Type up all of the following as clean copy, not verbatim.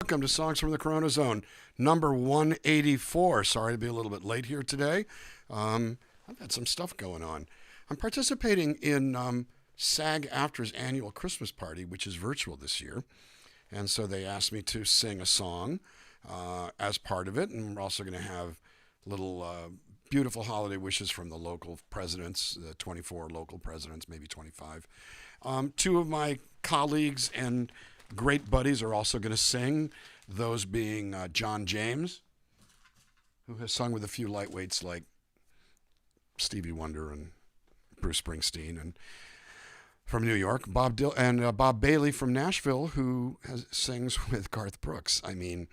Welcome to Songs from the CoronaZone, number 184. Sorry to be a little bit late here today. I've had some stuff going on. I'm participating in SAG-AFTRA's annual Christmas party, which is virtual this year. And so they asked me to sing a song as part of it. And we're also going to have little beautiful holiday wishes from the local presidents, the 24 local presidents, maybe 25. Two of my colleagues and great buddies are also going to sing, those being John James, who has sung with a few lightweights like Stevie Wonder and Bruce Springsteen, and from New York, Bob Bailey from Nashville, who sings with Garth Brooks. I mean,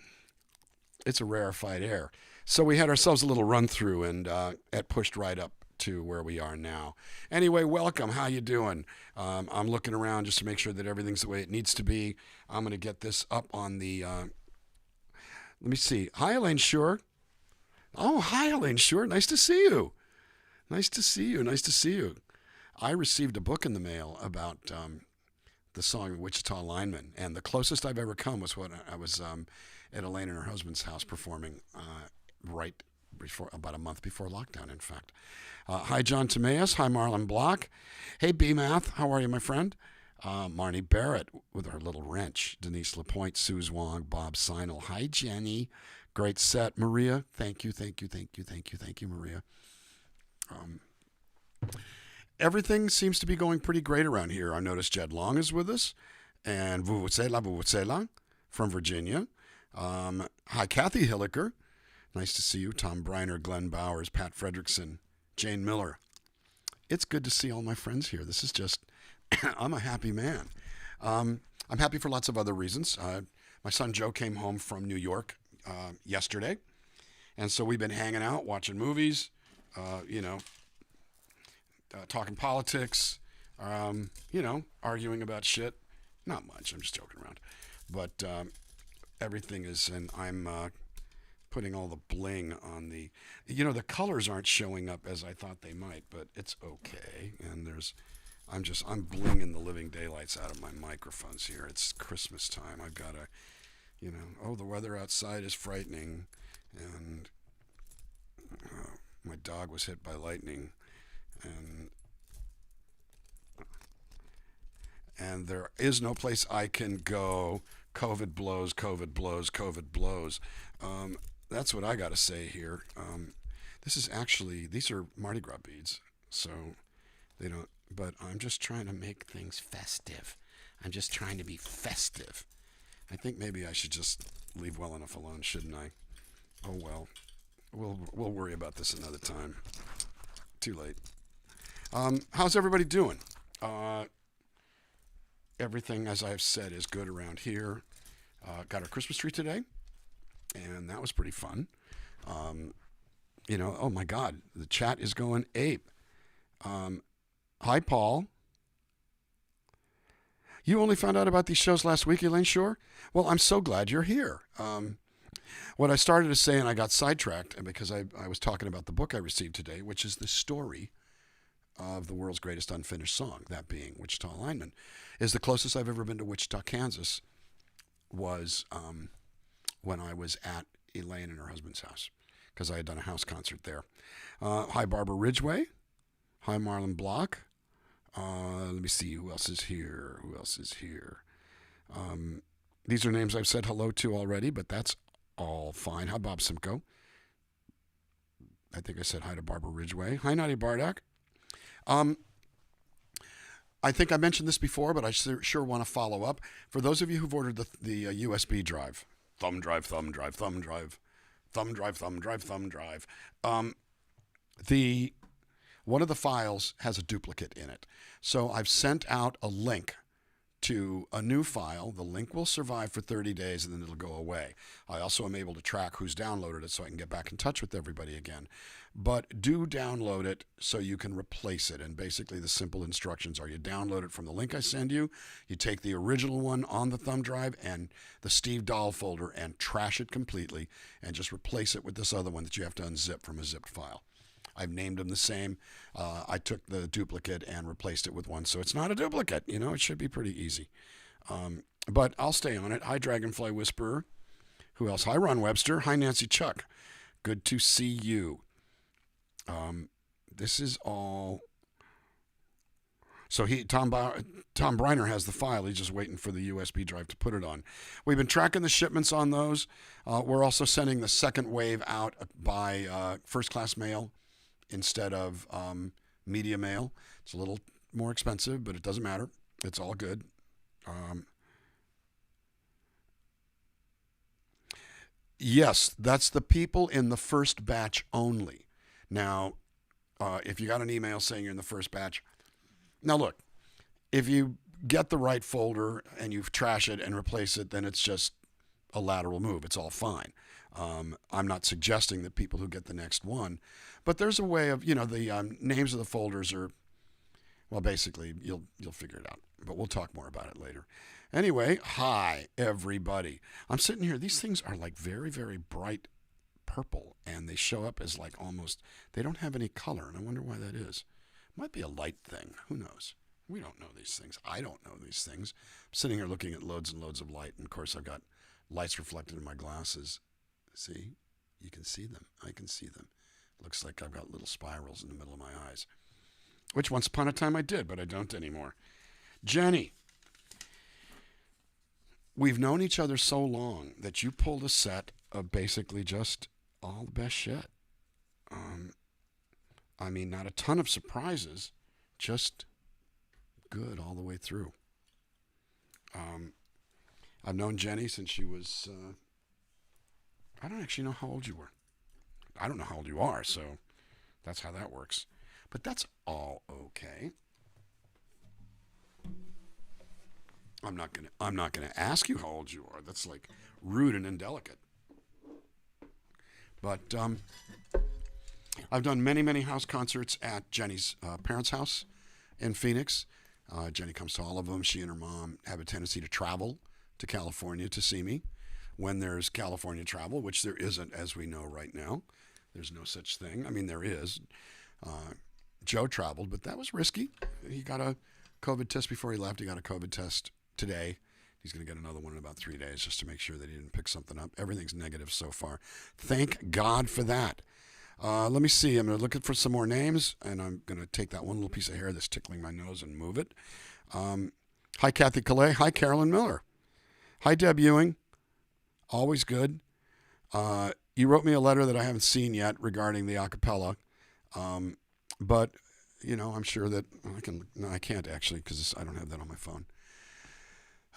it's a rarefied air. So we had ourselves a little run through, and it pushed right up to where we are now. Anyway, welcome. How you doing? I'm looking around just to make sure that everything's the way it needs to be. I'm going to get this up on the. Let me see. Hi, Elaine Shore. Oh, hi, Elaine Shore. Nice to see you. Nice to see you. Nice to see you. I received a book in the mail about the song Wichita Lineman, and the closest I've ever come was when I was at Elaine and her husband's house performing right before, about a month before lockdown, in fact. Hi, John Timaeus. Hi, Marlon Block. Hey, B-Math. How are you, my friend? Marnie Barrett with her little wrench. Denise Lapointe, Sue Wong, Bob Seinel. Hi, Jenny. Great set. Maria, thank you, Maria. Everything seems to be going pretty great around here. I noticed Jed Long is with us, and Vuvuzela from Virginia. Hi, Kathy Hilliker. Nice to see you. Tom Briner, Glenn Bowers, Pat Fredrickson, Jane Miller. It's good to see all my friends here. This is just, I'm a happy man. I'm happy for lots of other reasons. My son Joe came home from New York yesterday, and so we've been hanging out, watching movies, talking politics, arguing about shit. Not much. I'm just joking around. But everything is, and I'm putting all the bling on the, the colors aren't showing up as I thought they might, but it's okay. And I'm blinging the living daylights out of my microphones here. It's Christmas time. I've got the weather outside is frightening, and my dog was hit by lightning, and there is no place I can go. COVID blows, COVID blows, COVID blows. That's what I got to say here. These are Mardi Gras beads, so they don't, but I'm just trying to make things festive. I'm just trying to be festive. I think maybe I should just leave well enough alone, shouldn't I? Oh well. We'll worry about this another time. Too late. How's everybody doing? Everything, as I've said, is good around here. Got our Christmas tree today, and that was pretty fun. Oh my God, the chat is going ape. Hi, Paul. You only found out about these shows last week, Elaine Shore? Well, I'm so glad you're here. What I started to say, and I got sidetracked because I was talking about the book I received today, which is the story of the world's greatest unfinished song, that being Wichita Lineman, is the closest I've ever been to Wichita, Kansas, was when I was at Elaine and her husband's house, because I had done a house concert there. Hi, Barbara Ridgway. Hi, Marlon Block. Let me see, who else is here? These are names I've said hello to already, but that's all fine. Hi, Bob Simcoe. I think I said hi to Barbara Ridgway. Hi, Nadia Bardak. I think I mentioned this before, but I sure want to follow up. For those of you who've ordered the USB drive, thumb drive, one of the files has a duplicate in it. So I've sent out a link to a new file. The link will survive for 30 days and then it'll go away. I also am able to track who's downloaded it so I can get back in touch with everybody again. But do download it so you can replace it. And basically the simple instructions are: you download it from the link I send you, you take the original one on the thumb drive and the Steve Dahl folder and trash it completely and just replace it with this other one that you have to unzip from a zipped file. I've named them the same. I took the duplicate and replaced it with one, so it's not a duplicate. It should be pretty easy. But I'll stay on it. Hi, Dragonfly Whisperer. Who else? Hi, Ron Webster. Hi, Nancy Chuck. Good to see you. This is all. So Tom Briner has the file. He's just waiting for the USB drive to put it on. We've been tracking the shipments on those. We're also sending the second wave out by first class mail instead of media mail. It's a little more expensive, but it doesn't matter. It's all good. Yes, that's the people in the first batch only. Now, if you got an email saying you're in the first batch, now look, if you get the right folder and you trash it and replace it, then it's just a lateral move. It's all fine. I'm not suggesting that people who get the next one, but there's a way of, the names of the folders are, well, basically you'll figure it out, but we'll talk more about it later. Anyway, hi everybody. I'm sitting here. These things are like very, very bright purple, and they show up as like almost, they don't have any color, and I wonder why that is. Might be a light thing. Who knows? We don't know these things. I don't know these things. I'm sitting here looking at loads and loads of light, and of course I've got lights reflected in my glasses. See? You can see them. I can see them. Looks like I've got little spirals in the middle of my eyes, which once upon a time I did, but I don't anymore. Jenny, we've known each other so long that you pulled a set of basically just all the best shit. I mean, not a ton of surprises, just good all the way through. I've known Jenny since she was, I don't actually know how old you were. I don't know how old you are, so that's how that works. But that's all okay. I'm not gonna ask you how old you are. That's like rude and indelicate. But I've done many, many house concerts at Jenny's parents' house in Phoenix. Jenny comes to all of them. She and her mom have a tendency to travel to California to see me when there's California travel, which there isn't, as we know right now. There's no such thing. I mean, there is. Joe traveled, but that was risky. He got a COVID test before he left. He got a COVID test today. He's going to get another one in about 3 days just to make sure that he didn't pick something up. Everything's negative so far. Thank God for that. Let me see. I'm going to look for some more names, and I'm going to take that one little piece of hair that's tickling my nose and move it. Hi, Kathy Calais. Hi, Carolyn Miller. Hi, Deb Ewing. Always good. You wrote me a letter that I haven't seen yet regarding the acapella, but I'm sure that I can. No, I can't actually because I don't have that on my phone.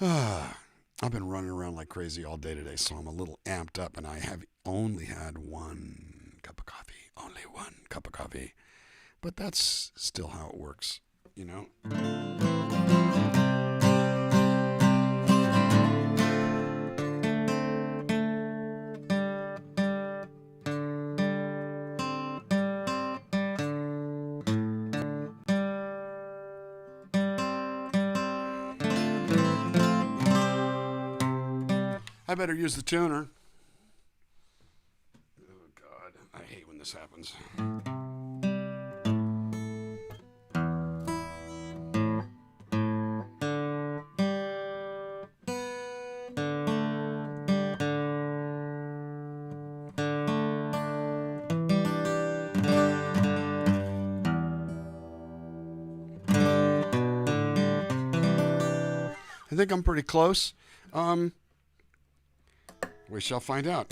I've been running around like crazy all day today, so I'm a little amped up, and I have only had one cup of coffee. Only one cup of coffee. But that's still how it works, I better use the tuner. Oh, God. I hate when this happens. I think I'm pretty close. We shall find out.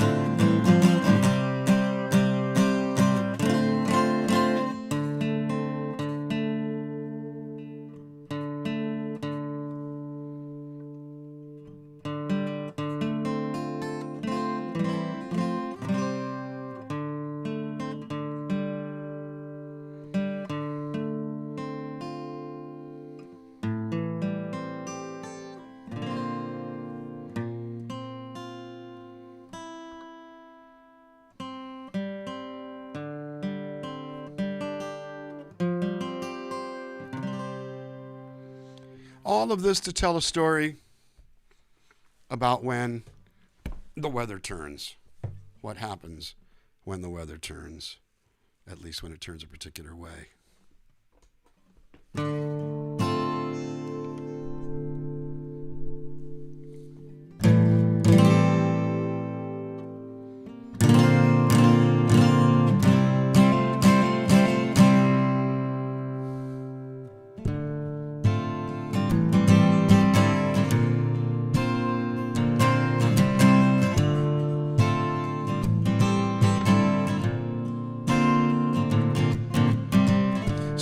All of this to tell a story about when the weather turns. What happens when the weather turns, at least when it turns a particular way.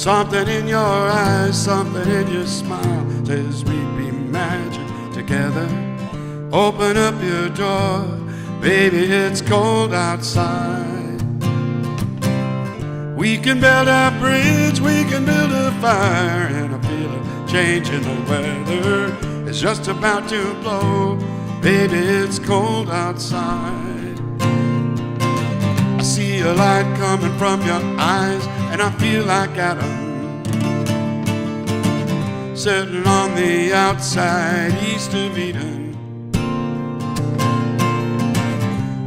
Something in your eyes, something in your smile says we'd be magic together. Open up your door, baby, it's cold outside. We can build a bridge, we can build a fire, and I feel a change in the weather. It's just about to blow, baby, it's cold outside. I see a light coming from your eyes, and I feel like Adam sitting on the outside east of Eden.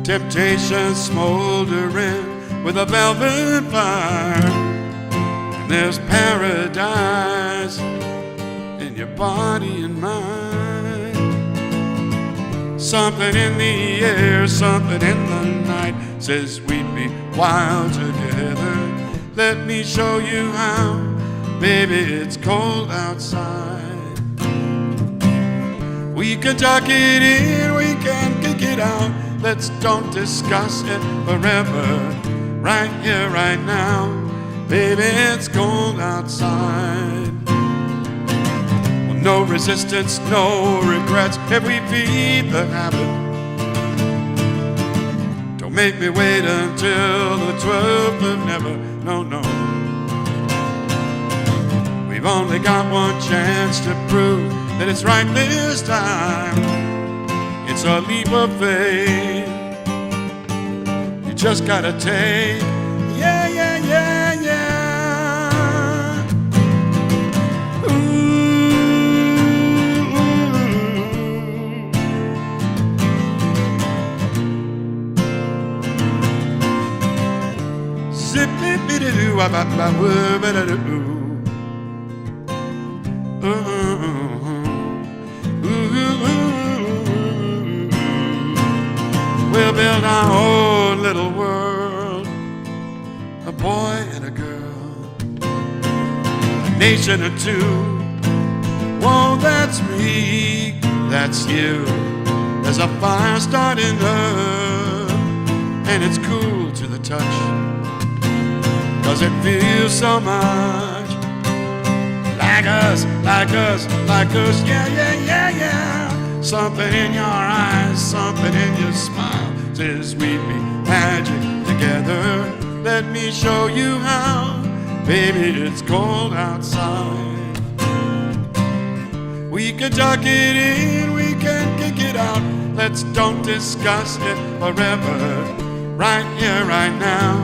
Temptation smoldering with a velvet fire, and there's paradise in your body and mind. Something in the air, something in the night says we'd be wild together. Let me show you how, baby, it's cold outside. We can tuck it in, we can kick it out. Let's don't discuss it forever. Right here, right now, baby, it's cold outside. Well, no resistance, no regrets if we feed the habit. Don't make me wait until the 12th of never. No, no. We've only got one chance to prove that it's right this time. It's a leap of faith. You just gotta take, yeah, yeah, yeah, yeah. Ooh. Zip-it-bit-a-doo, wah-bah-bah-wah-bah-da-doo. We'll build our own little world, a boy and a girl, a nation or two. Whoa, that's me, that's you. There's a fire starting up, and it's cool to the touch, 'cause it feels so much like us, like us, like us, yeah, yeah, yeah, yeah. Something in your eyes, something in your smile says we'd be magic together. Let me show you how, baby, it's cold outside. We can tuck it in, we can kick it out. Let's don't discuss it forever. Right here, right now,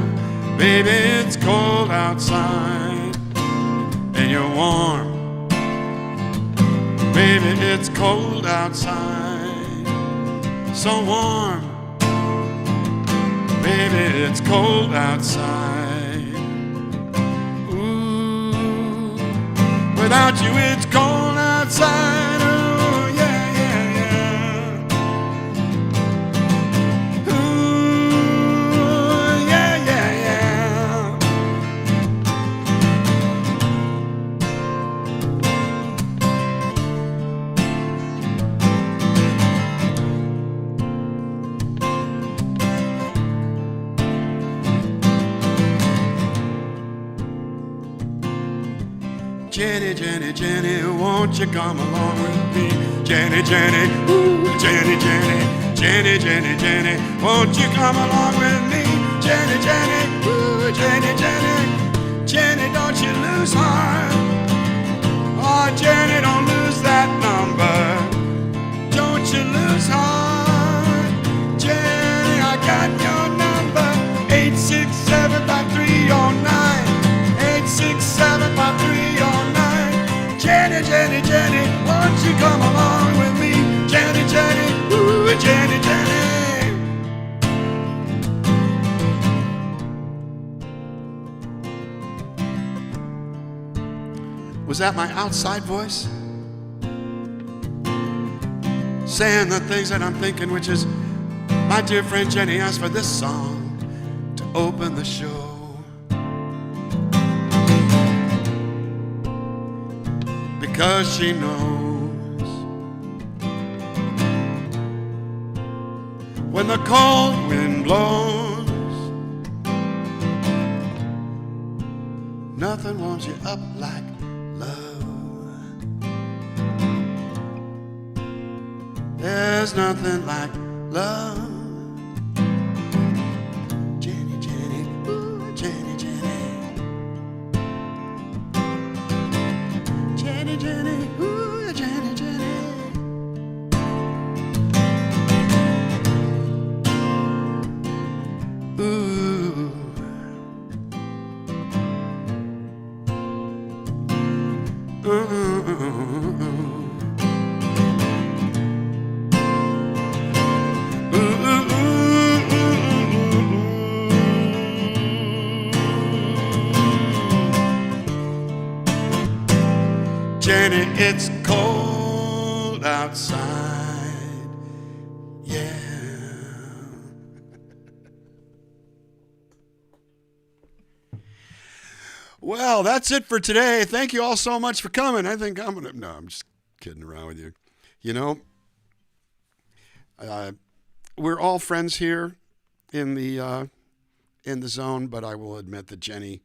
baby, it's cold outside. And you're warm, baby, it's cold outside. So warm, baby, it's cold outside. Ooh, without you it's cold outside. Oh, yeah, yeah, yeah. Ooh, yeah, yeah, yeah. Jenny, Jenny, Jenny, won't you come along with me? Jenny, Jenny, ooh, Jenny, Jenny, Jenny, Jenny, Jenny, won't you come along with me? Jenny, Jenny, ooh, Jenny, Jenny, Jenny, don't you lose heart. Oh, Jenny, don't lose that number. Don't you lose heart. Jenny, I got your number. 867-5309. 867-5309. Jenny, Jenny, Jenny, won't you come along with me? Jenny, Jenny, ooh, Jenny, Jenny. Was that my outside voice? Saying the things that I'm thinking, which is my dear friend Jenny asked for this song to open the show. Because she knows when the cold wind blows, Nothing warms you up like love. There's nothing like love. Jenny, Jenny, ooh, Jenny, Jenny. Jenny, Jenny, ooh, Jenny, Jenny. Ooh. Jenny, it's cold outside, yeah. Well, that's it for today. Thank you all so much for coming. I think I'm gonna. No, I'm just kidding around with you. You know, we're all friends here in the zone, but I will admit that Jenny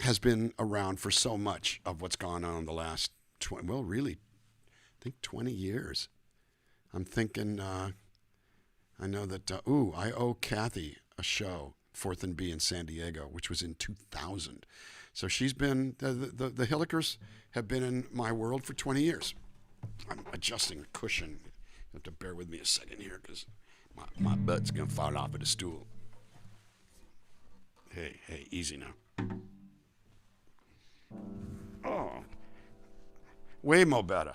has been around for so much of what's gone on in the last 20. Well, really, I think 20 years. I'm thinking. I know that. I owe Kathy a show. 4th and B in San Diego, which was in 2000. So she's been, the HIllikers have been in my world for 20 years. I'm adjusting the cushion. You have to bear with me a second here because my butt's going to fall off of the stool. Hey, easy now. Oh, way more better.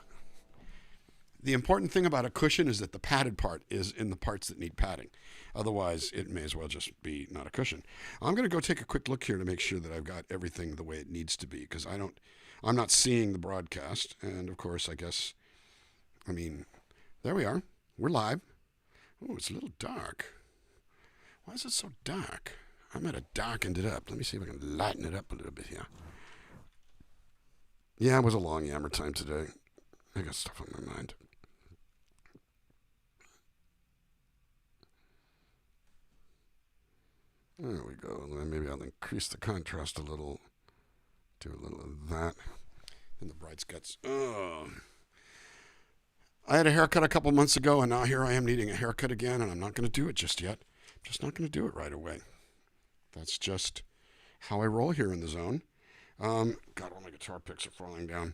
The important thing about a cushion is that the padded part is in the parts that need padding. Otherwise, it may as well just be not a cushion. I'm going to go take a quick look here to make sure that I've got everything the way it needs to be, because I'm not seeing the broadcast. And of course, there we are. We're live. Oh, it's a little dark. Why is it so dark? I might have darkened it up. Let me see if I can lighten it up a little bit here. Yeah, it was a long yammer time today. I got stuff on my mind. There we go. Maybe I'll increase the contrast a little. Do a little of that. And the bright spots. Oh. I had a haircut a couple months ago, and now here I am needing a haircut again, and I'm not going to do it just yet. I'm just not going to do it right away. That's just how I roll here in the zone. God, all my guitar picks are falling down.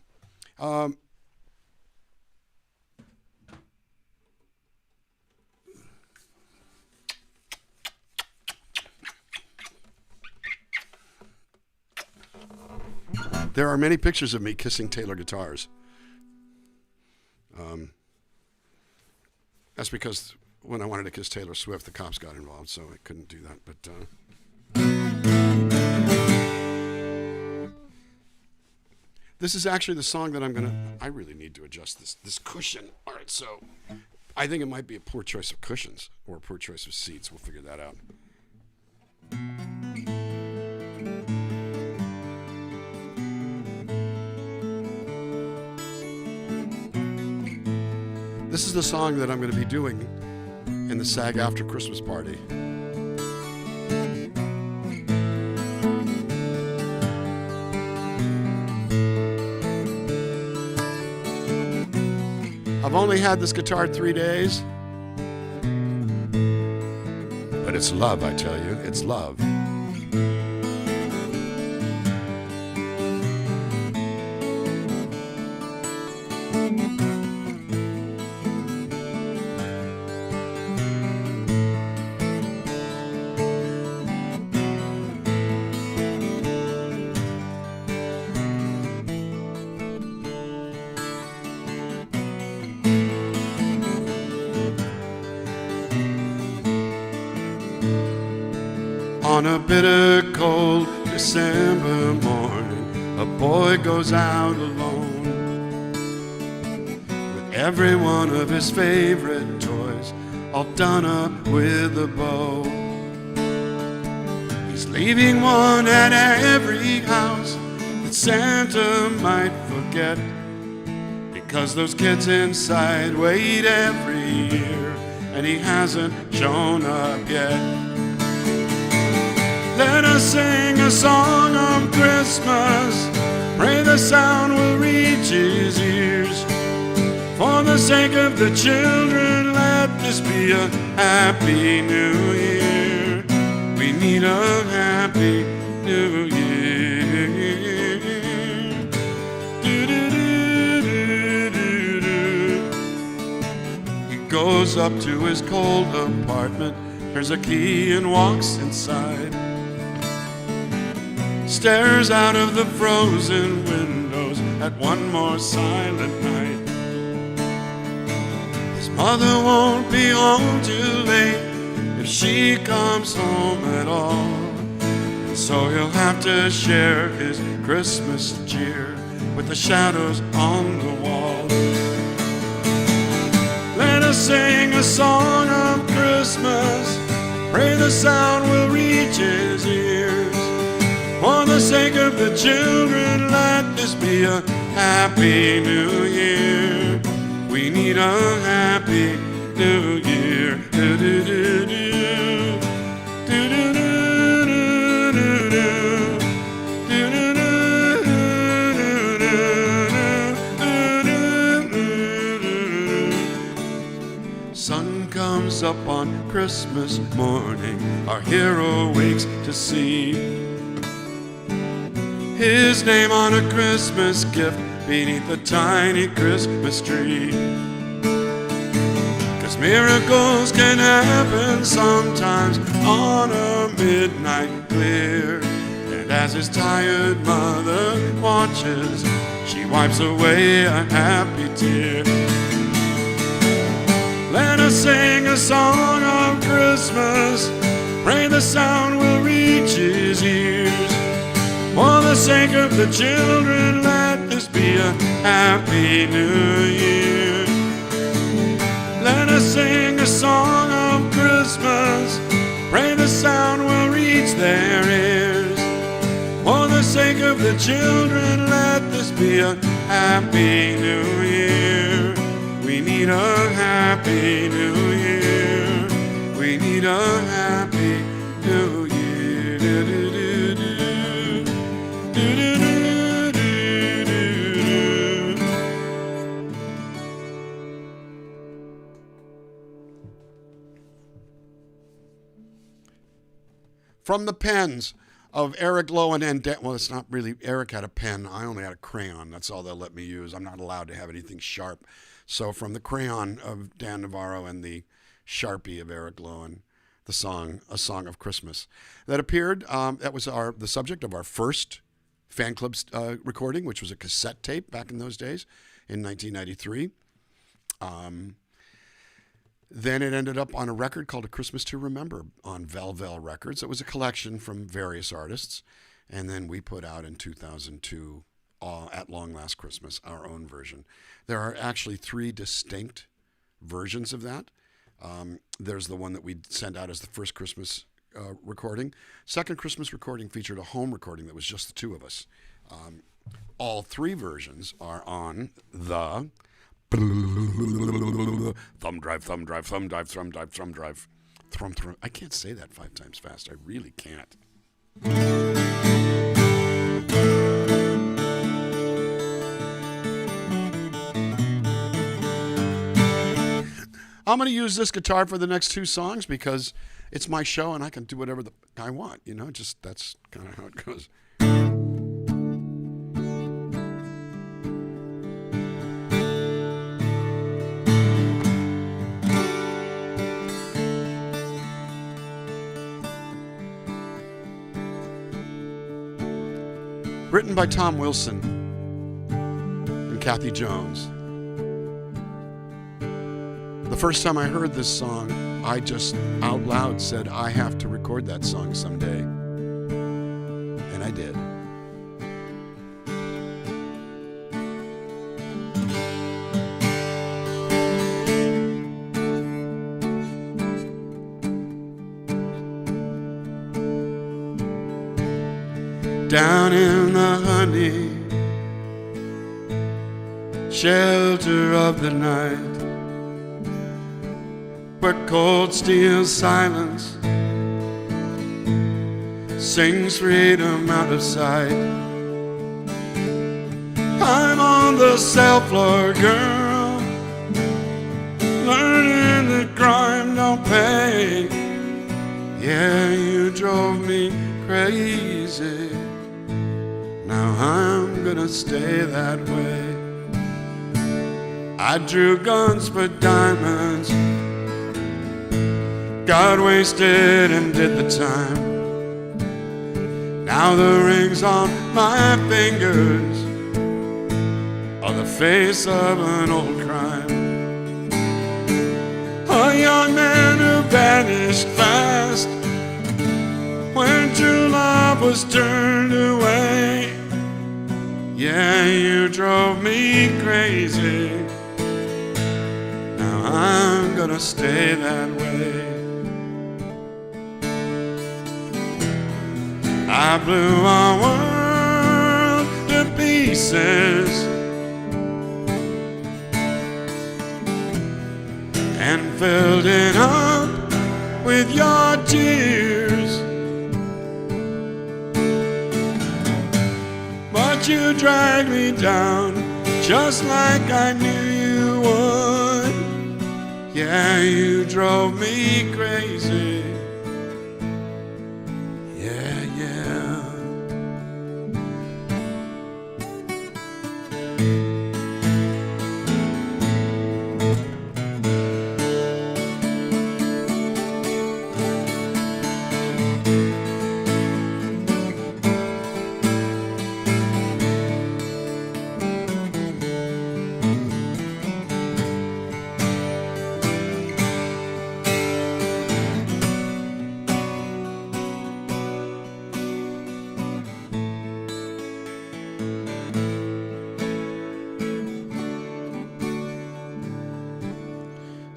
There are many pictures of me kissing Taylor guitars. That's because when I wanted to kiss Taylor Swift, the cops got involved, so I couldn't do that. But this is actually the song that I really need to adjust this cushion. All right, so I think it might be a poor choice of cushions or a poor choice of seats. We'll figure that out. This is the song that I'm going to be doing in the SAG After Christmas party. I've only had this guitar 3 days, but it's love, I tell you. It's love. On a bitter, cold December morning, a boy goes out alone with every one of his favorite toys all done up with a bow. He's leaving one at every house that Santa might forget, because those kids inside wait every year and he hasn't shown up yet. Let us sing a song of Christmas. Pray the sound will reach his ears. For the sake of the children, let this be a happy new year. We need a happy new year. He goes up to his cold apartment, turns a key and walks inside. Stares out of the frozen windows at one more silent night. His mother won't be home too late if she comes home at all. And so he'll have to share his Christmas cheer with the shadows on the wall. Let us sing a song of Christmas. Pray the sound will reach his ears. For the sake of the children, let this be a happy new year. We need a happy new year. Sun comes up on Christmas morning. Our hero wakes to see his name on a Christmas gift beneath a tiny Christmas tree. 'Cause miracles can happen sometimes on a midnight clear. And as his tired mother watches, she wipes away a happy tear. Let us sing a song of Christmas. Pray the sound will reach his ears. For the sake of the children, let this be a happy new year. Let us sing a song of Christmas. Pray the sound will reach their ears. For the sake of the children, let this be a happy new year. We need a happy new year. We need a happy new year. From the pens of Eric Lowen and well, it's not really, Eric had a pen. I only had a crayon. That's all they'll let me use. I'm not allowed to have anything sharp. So from the crayon of Dan Navarro and the Sharpie of Eric Lowen, the song, A Song of Christmas, that appeared, that was the subject of our first fan club recording, which was a cassette tape back in those days in 1993. Then it ended up on a record called A Christmas to Remember on Velvel Records. It was a collection from various artists. And then we put out in 2002, At Long Last Christmas, our own version. There are actually 3 distinct versions of that. There's the one that we sent out as the first Christmas recording. Second Christmas recording featured a home recording that was just the 2 of us. All 3 versions are on the thumb drive. I can't say that 5 times fast. I really can't. I'm going to use this guitar for the next 2 songs because it's my show and I can do whatever I want. You know, just that's kind of how it goes. Written by Tom Wilson and Kathy Jones. The first time I heard this song, I just out loud said, I have to record that song someday. And I did. Down in the honey shelter of the night, where cold steals silence sings freedom out of sight. I'm on the cell floor, girl, learning that crime don't pay. Yeah, you drove me crazy. Now I'm gonna stay that way. I drew guns for diamonds, got wasted and did the time. Now the rings on my fingers are the face of an old crime. A young man who vanished fast when true love was turned away. Yeah, you drove me crazy. Now I'm gonna stay that way. I blew our world to pieces and filled it up with your tears. But you dragged me down just like I knew you would. Yeah, you drove me crazy. Yeah, yeah.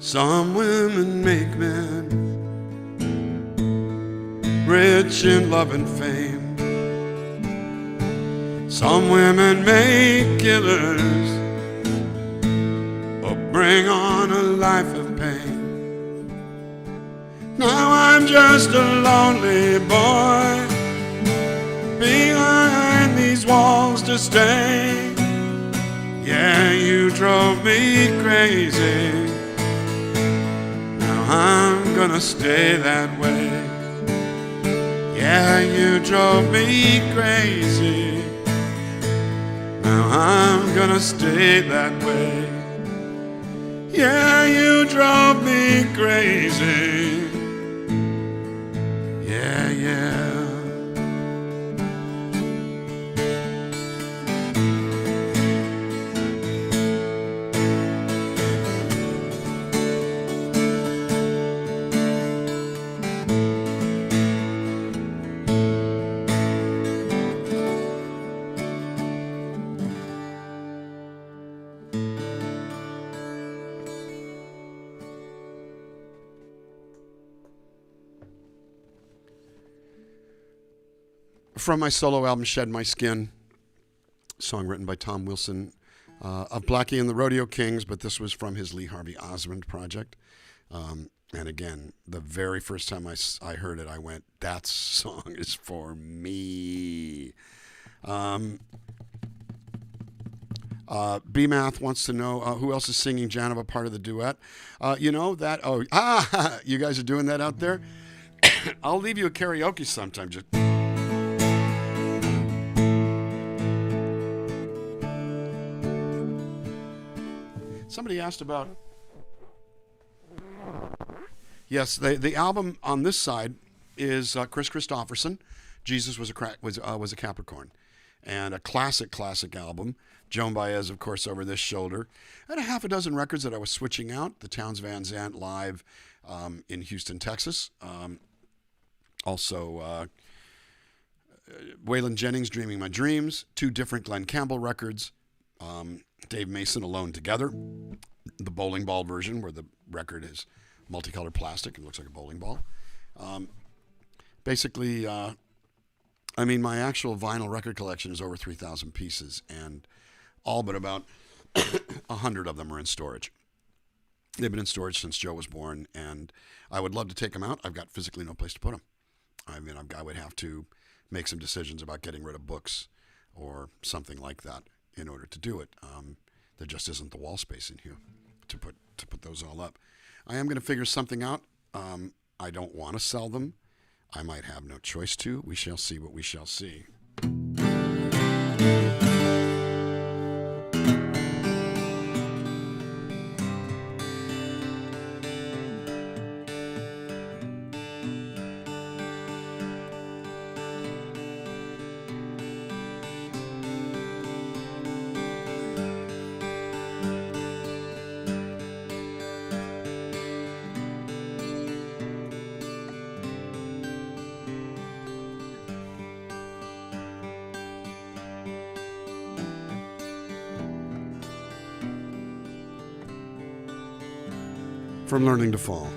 Some women make men rich in love and fame. Some women make killers or bring on a life of pain. Now I'm just a lonely boy behind these walls to stay. Yeah, you drove me crazy. I'm gonna stay that way. Yeah, you drove me crazy. Now I'm gonna stay that way. Yeah, you drove me crazy. Yeah, yeah. From my solo album, Shed My Skin, a song written by Tom Wilson of Blackie and the Rodeo Kings, but this was from his Lee Harvey Osmond project. And again, the very first time I heard it, I went, that song is for me. B-Math wants to know who else is singing Janova part of the duet. You know that, you guys are doing that out there? I'll leave you a karaoke sometime. Just... Somebody asked about... Yes, the album on this side is Chris Christopherson. Jesus was a Capricorn. And a classic album. Joan Baez, of course, over this shoulder. I had a half a dozen records that I was switching out. The Townes Van Zandt live in Houston, Texas. Also, Waylon Jennings, Dreaming My Dreams. 2 different Glenn Campbell records. Dave Mason, Alone Together. The bowling ball version, where the record is multicolored plastic and looks like a bowling ball. Basically, my actual vinyl record collection is over 3,000 pieces, and all but about 100 of them are in storage. They've been in storage since Joe was born, and I would love to take them out. I've got physically no place to put them. I mean, I would have to make some decisions about getting rid of books or something like that in order to do it. There just isn't the wall space in here to put those all up. I am going to figure something out. I don't want to sell them. I might have no choice to. We shall see what we shall see. From Learning to Fall.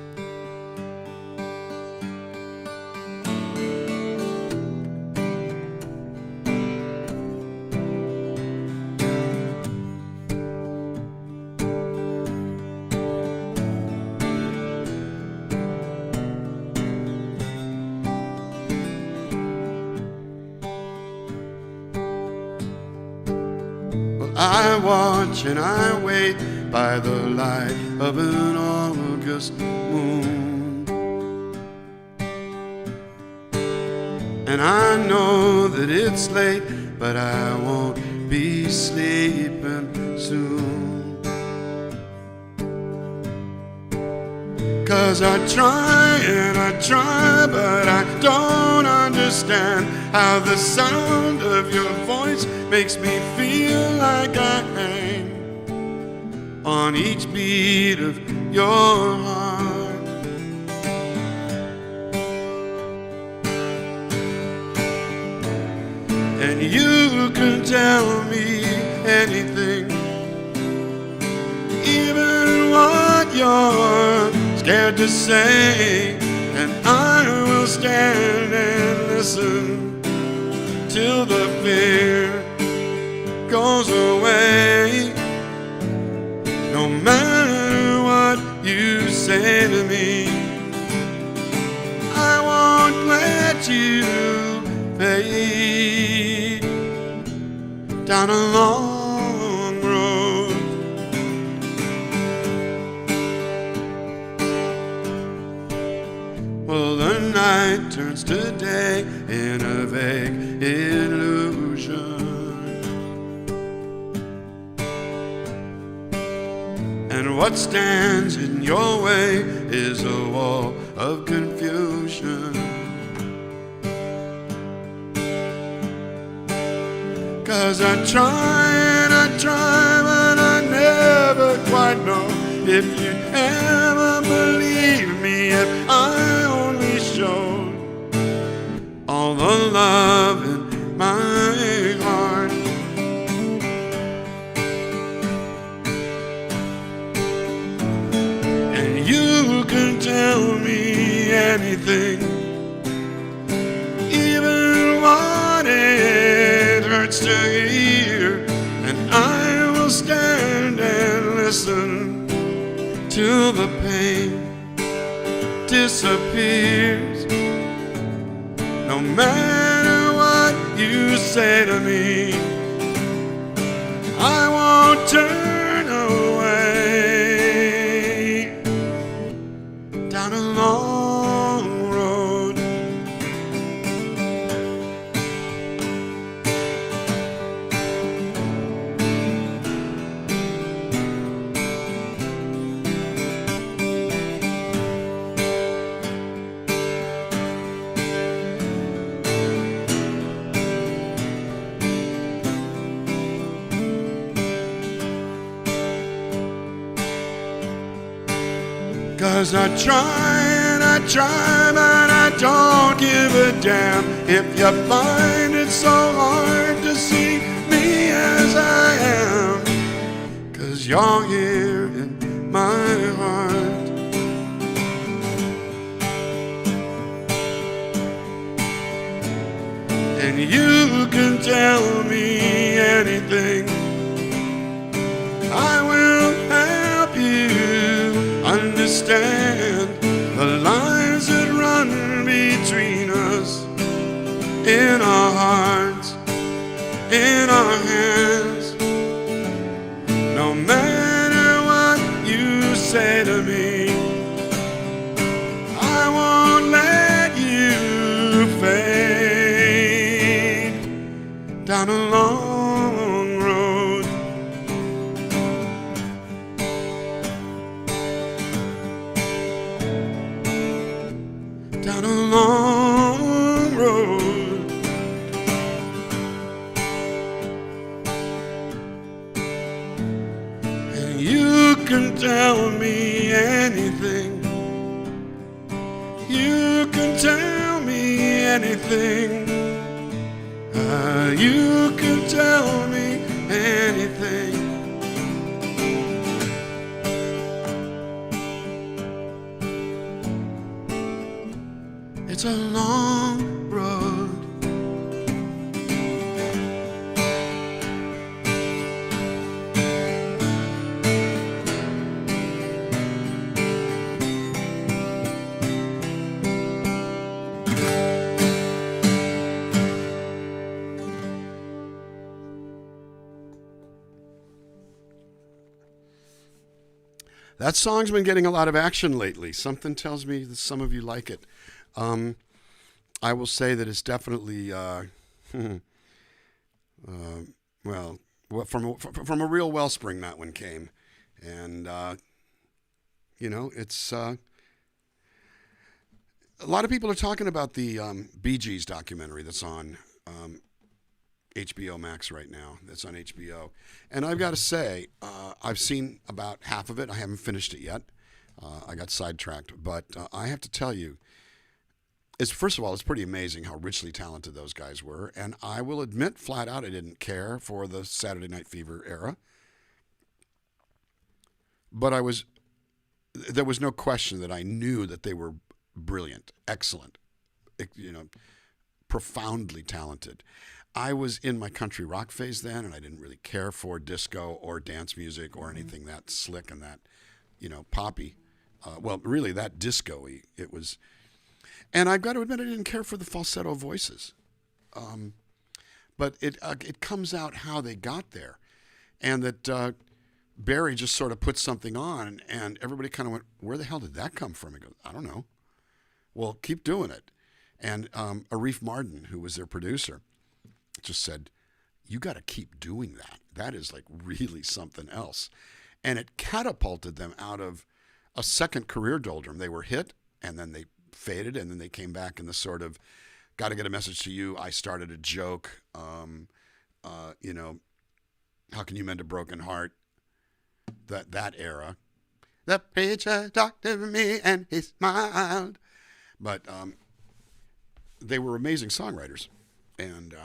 I watch and I wait by the light of an August moon, and I know that it's late, but I won't be sleeping soon. 'Cause I try and I try, but I don't understand how the sound of your voice makes me feel like I hang on each beat of your heart. And you can tell me anything, even what you're scared to say, and I will stand and listen till the fear goes away. No matter what you say to me, I won't let you fade down a long road. Well, the night turns to day in a vague illusion, and what stands in your way is a wall of confusion. 'Cause I try and I try, but I never quite know if you'd ever believe me if I only showed all the love in my heart. And you can tell me anything, even what it hurts to hear, and I will stand and listen till the pain disappears. No matter what you say to me, I won't turn away down a long road. Cause I try and I try, but I don't give a damn if you find it so hard to see me as I am. Cause you're here in my heart. And you can tell me anything, I will help you understand the lines that run between us in our hearts, in our hands. No matter what you say to me, I won't let you fade down a long road. Down a long road. And you can tell me anything. You can tell me anything. You can tell me anything. It's a long road. That song's been getting a lot of action lately. Something tells me that some of you like it. I will say that it's definitely, well, from a real wellspring that one came. And, you know, it's, a lot of people are talking about the Bee Gees documentary that's on HBO Max right now. That's on HBO. And I've got to say, I've seen about half of it. I haven't finished it yet. I got sidetracked. But I have to tell you, first of all, it's pretty amazing how richly talented those guys were. And I will admit flat out I didn't care for the Saturday Night Fever era. But there was no question that I knew that they were brilliant, excellent, you know, profoundly talented. I was in my country rock phase then, and I didn't really care for disco or dance music or anything that slick and that, you know, poppy. Well, really that disco-y. It was, and I've got to admit I didn't care for the falsetto voices. But it comes out how they got there, and that Barry just sort of put something on, and everybody kind of went, "Where the hell did that come from?" He goes, "I don't know." Well, keep doing it. And Arif Mardin, who was their producer, just said, "You got to keep doing that. That is like really something else." And it catapulted them out of a second career doldrum. They were hit, and then they faded, and then they came back in the sort of, "Got to get a message to you. I started a joke. You know, how can you mend a broken heart?" That era. The preacher talked to me and he smiled. But they were amazing songwriters, and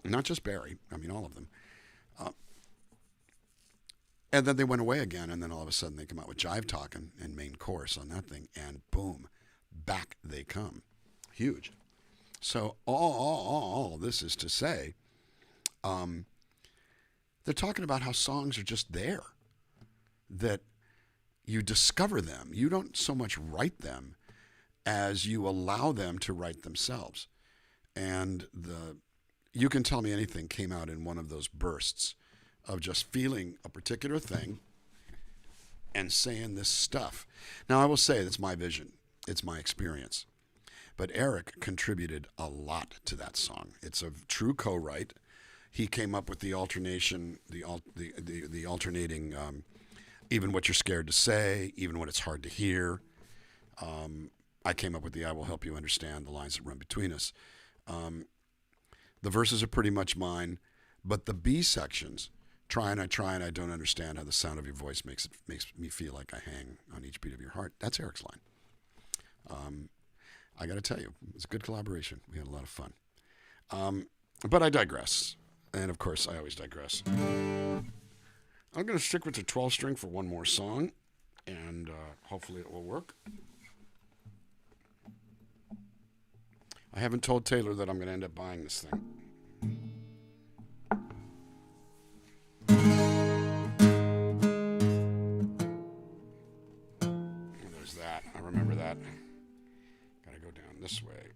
not just Barry. I mean, all of them. And then they went away again, and then all of a sudden they come out with Jive Talkin' and Main Course on that thing, and boom, back they come. Huge. So all this is to say, they're talking about how songs are just there, that you discover them. You don't so much write them as you allow them to write themselves. And You Can Tell Me Anything came out in one of those bursts of just feeling a particular thing and saying this stuff. Now, I will say that's my vision. It's my experience. But Eric contributed a lot to that song. It's a true co-write. He came up with the alternation, the alternating, even what you're scared to say, even when it's hard to hear. I came up with the "I will help you understand" the lines that run between us. The verses are pretty much mine, but the B sections, try and I don't understand how the sound of your voice makes me feel like I hang on each beat of your heart. That's Eric's line. I got to tell you, it's a good collaboration. We had a lot of fun. But I digress. And of course, I always digress. I'm going to stick with the 12 string for one more song, and hopefully it will work. I haven't told Taylor that I'm going to end up buying this thing. There's that. I remember that. Got to go down this way.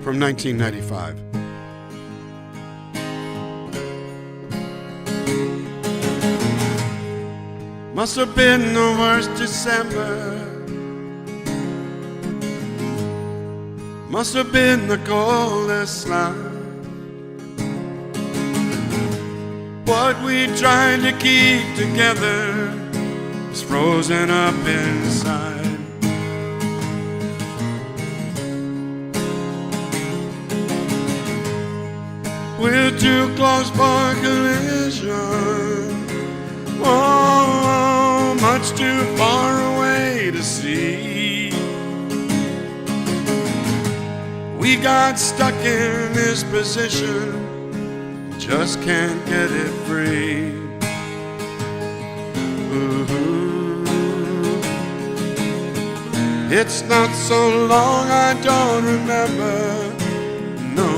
from 1995. Must have been the worst December. Must have been the coldest life. What we tried to keep together is frozen up inside. We're too close for collision. Oh, much too far away to see. We got stuck in this position, just can't get it free. Ooh. It's not so long, I don't remember. No,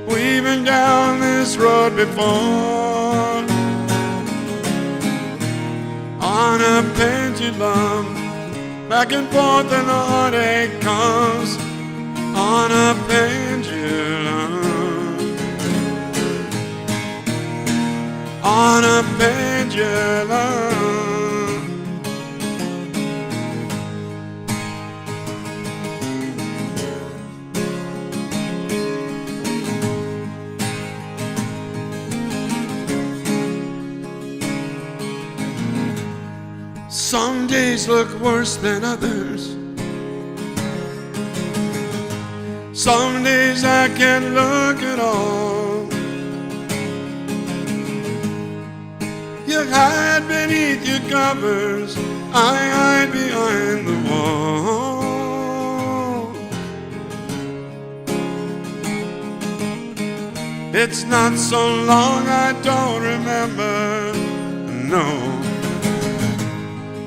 we've been down this road before, on a pendulum, back and forth and the heartache comes. On a pendulum, on a pendulum. Some days look worse than others. Some days I can't look at all. You hide beneath your covers, I hide behind the wall. It's not so long, I don't remember. No,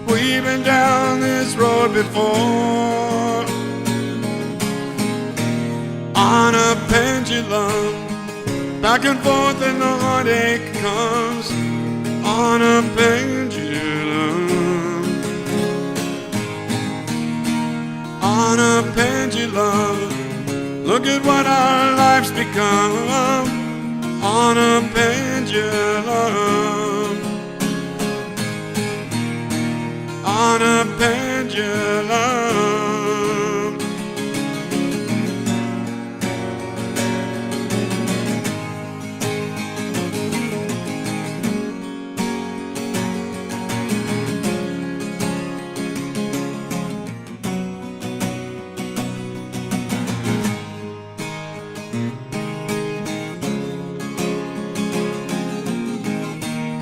we've been down this road before, on a pendulum, back and forth and the heartache comes. On a pendulum, on a pendulum. Look at what our lives become. On a pendulum, on a pendulum.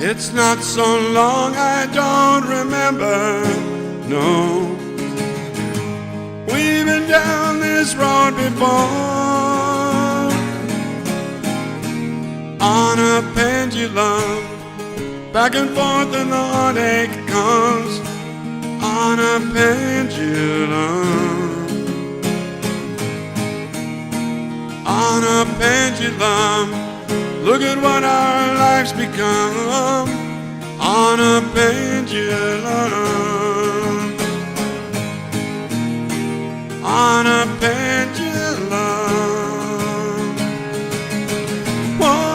It's not so long, I don't remember. No, we've been down this road before, on a pendulum, back and forth and the heartache comes. On a pendulum, on a pendulum. Look at what our lives become. On a pendulum, on a pendulum. Whoa.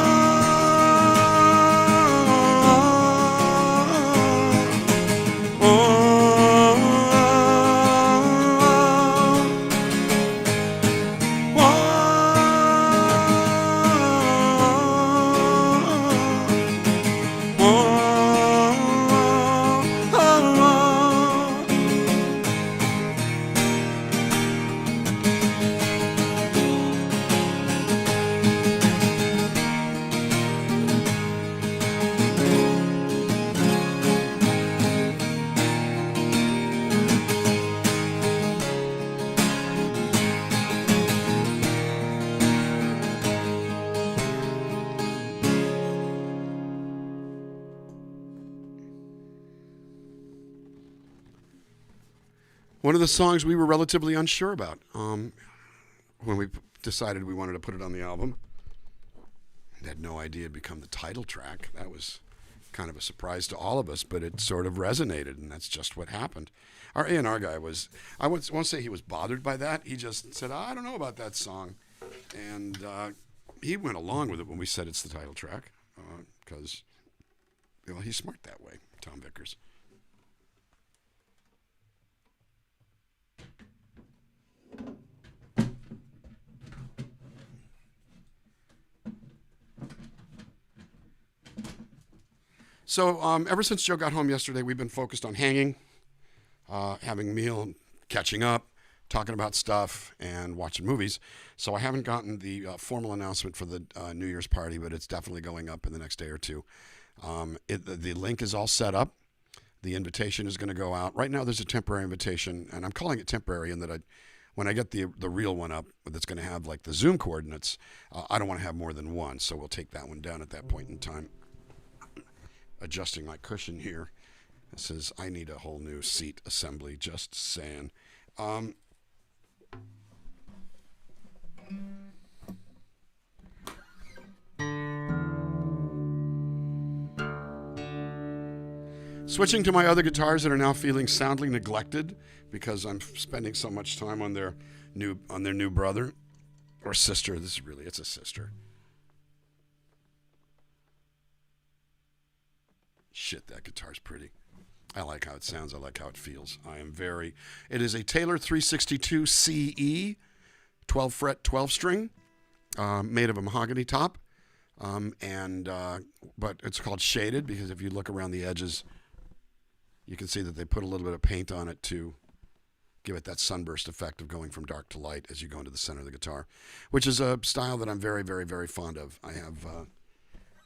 One of the songs we were relatively unsure about when we decided we wanted to put it on the album. I had no idea it'd become the title track. That was kind of a surprise to all of us, but it sort of resonated, and that's just what happened. Our A&R guy was, I won't say he was bothered by that. He just said, I don't know about that song. And he went along with it when we said it's the title track, because he's smart that way, Tom Vickers. So ever since Joe got home yesterday, we've been focused on hanging, having a meal, catching up, talking about stuff, and watching movies. So I haven't gotten the formal announcement for the New Year's party, but it's definitely going up in the next day or two. The link is all set up. The invitation is going to go out. Right now there's a temporary invitation, and I'm calling it temporary in that when I get the real one up that's going to have like the Zoom coordinates, I don't want to have more than one, so we'll take that one down at that point in time. Adjusting my cushion here. It says, I need a whole new seat assembly, just saying. Switching to my other guitars that are now feeling soundly neglected because I'm spending so much time on their new brother or sister. It's a sister. Shit, that guitar's pretty. I like how it sounds. I like how it feels. It is a Taylor 362 CE 12 fret 12 string made of a mahogany top. But it's called shaded because if you look around the edges, you can see that they put a little bit of paint on it to give it that sunburst effect of going from dark to light as you go into the center of the guitar, which is a style that I'm very, very, very fond of. I have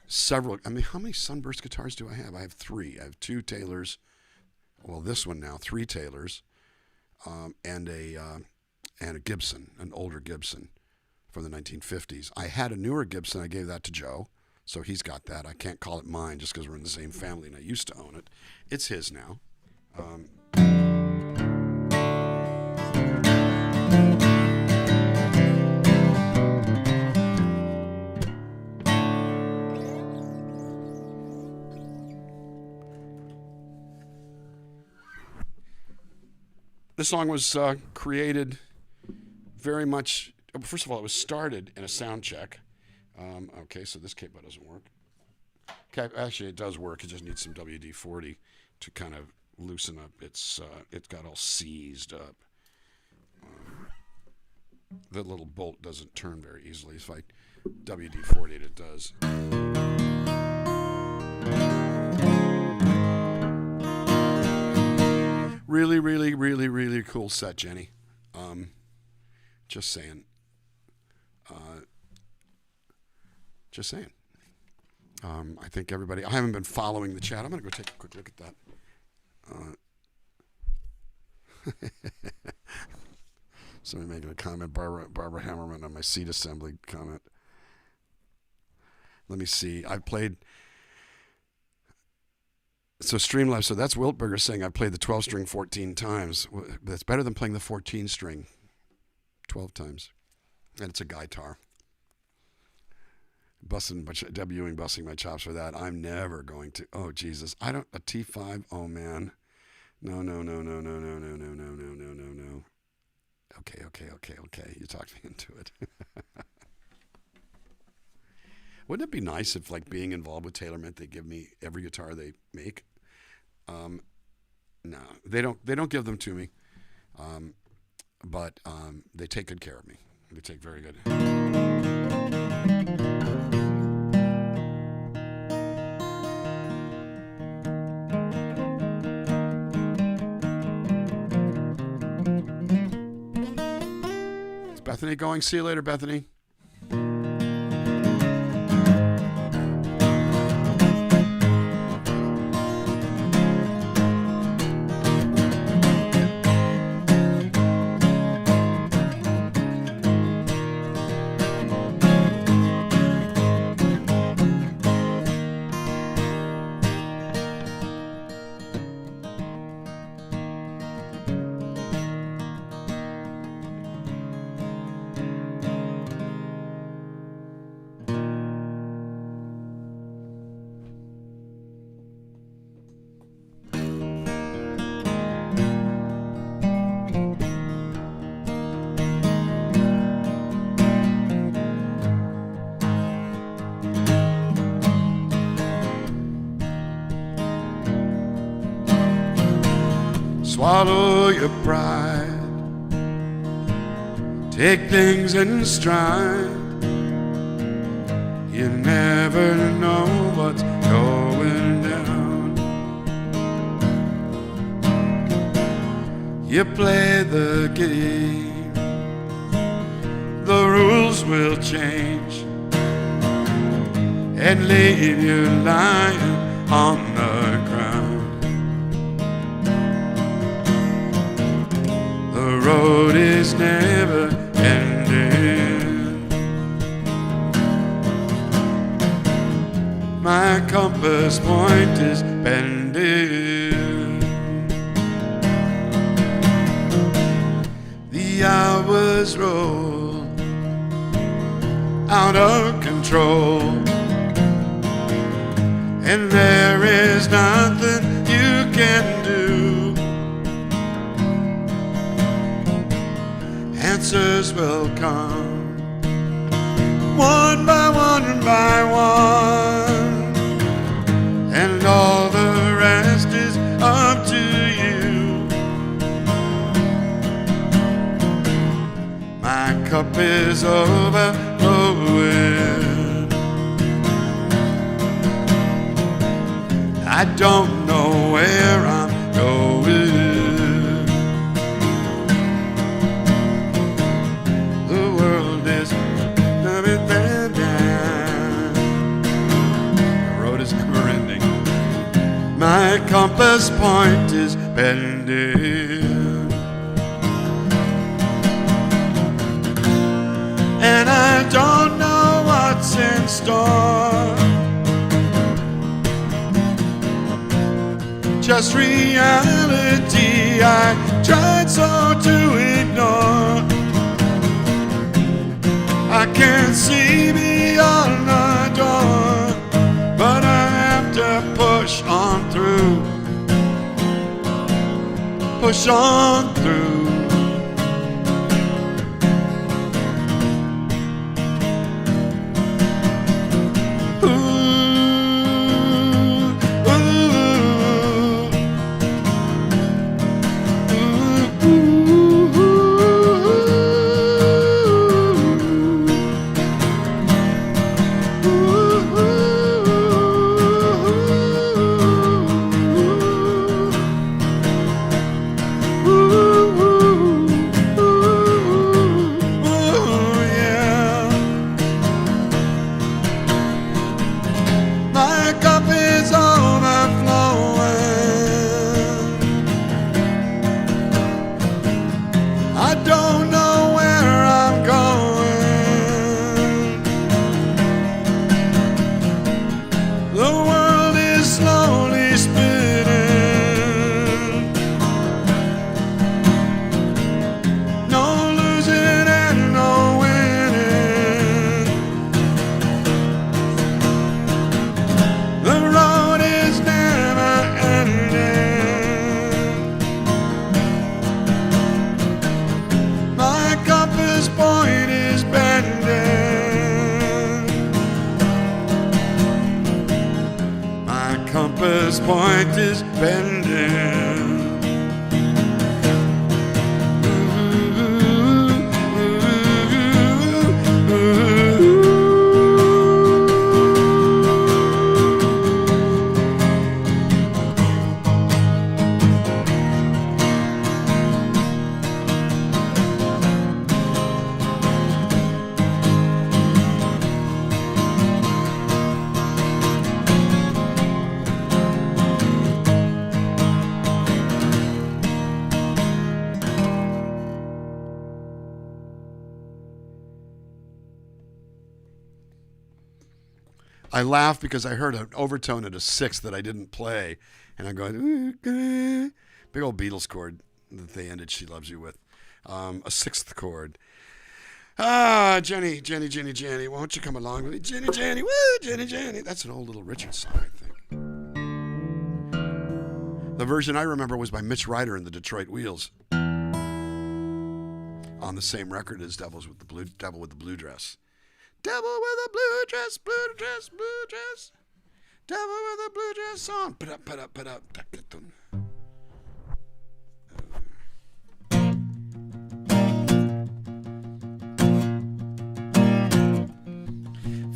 several. I mean, how many sunburst guitars do I have? I have 3. I have 2 Taylors. Well, this one now, 3 Taylors, and a Gibson, an older Gibson from the 1950s. I had a newer Gibson. I gave that to Joe, so he's got that. I can't call it mine just because we're in the same family, and I used to own it. It's his now. This song was created very much, first of all, it was started in a sound check. Okay, so this capo doesn't work. Okay, actually, it does work. It just needs some WD-40 to kind of loosen up. It got all seized up. The little bolt doesn't turn very easily. If I WD-40 it, it does. Really, really, really, really cool set, Jenny. Just saying. Just saying. I think everybody. I haven't been following the chat. I'm going to go take a quick look at that. Somebody making a comment. Barbara Hammerman on my seat assembly comment. Let me see. I played. So Streamlife, so that's Wiltberger saying I played the 12 string 14 times. That's better than playing the 14 string 12 times. And it's a guitar. Deb Ewing busting my chops for that. I'm never going to. Oh, Jesus. A T5. Oh, man. No. Okay. You talked me into it. Wouldn't it be nice if, like, being involved with Taylor meant they give me every guitar they make? No, they don't give them to me, but they take good care of me. They take very good. Is Bethany going? See you later, Bethany. swallow your pride. Take things in stride. You never know what's going down. You play the game, the rules will change and leave you lying on the ground. The road is never ending. My compass point is bending. The hours roll out of control, and there is nothing you can do. Answers will come one by one by one, and all the rest is up to you. My cup is overflowing. I don't know where I'm going. The world is the road is never ending. My compass point is bending, and I don't know what's in store. Just reality I tried so to ignore. I can't see beyond the door, but I have to push on through. Push on through. Compass point is bending. I laugh because I heard an overtone at a sixth that I didn't play, and I'm going, big old Beatles chord that they ended She Loves You with, a sixth chord. Jenny, why don't you come along with me? Jenny, woo, Jenny. That's an old Little Richard song, I think. The version I remember was by Mitch Ryder and the Detroit Wheels, on the same record as Devil with the Blue Dress. Devil with a blue dress, blue dress. Devil with a blue dress on. Put up.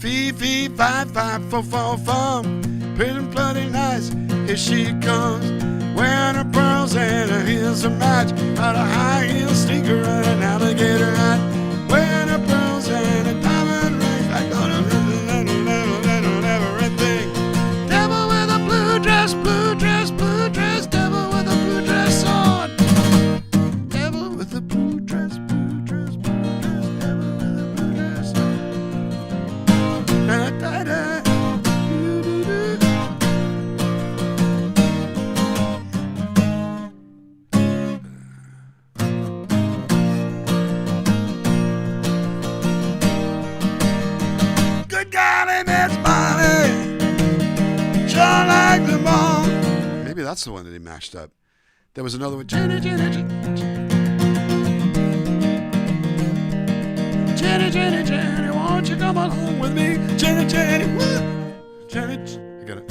Fee, fee, fi, fi, fo, fo, fum. Pretty bloody nice, here she comes. Wearing her pearls and her heels a match. Got a high heel sneaker and an alligator hat. Wearing her pearls and a diamond ring. I got a little everything. Devil with a blue dress, blue dress, blue dress. Devil with a blue dress on. Devil with a blue dress, blue dress, blue dress. Devil with a blue dress on. Da, da, da. Maybe that's the one that he mashed up. There was another one. Jenny, Jenny, Jenny, Jenny, Jenny, Jenny, won't you come along with me? Jenny, Jenny, Jenny, I got it.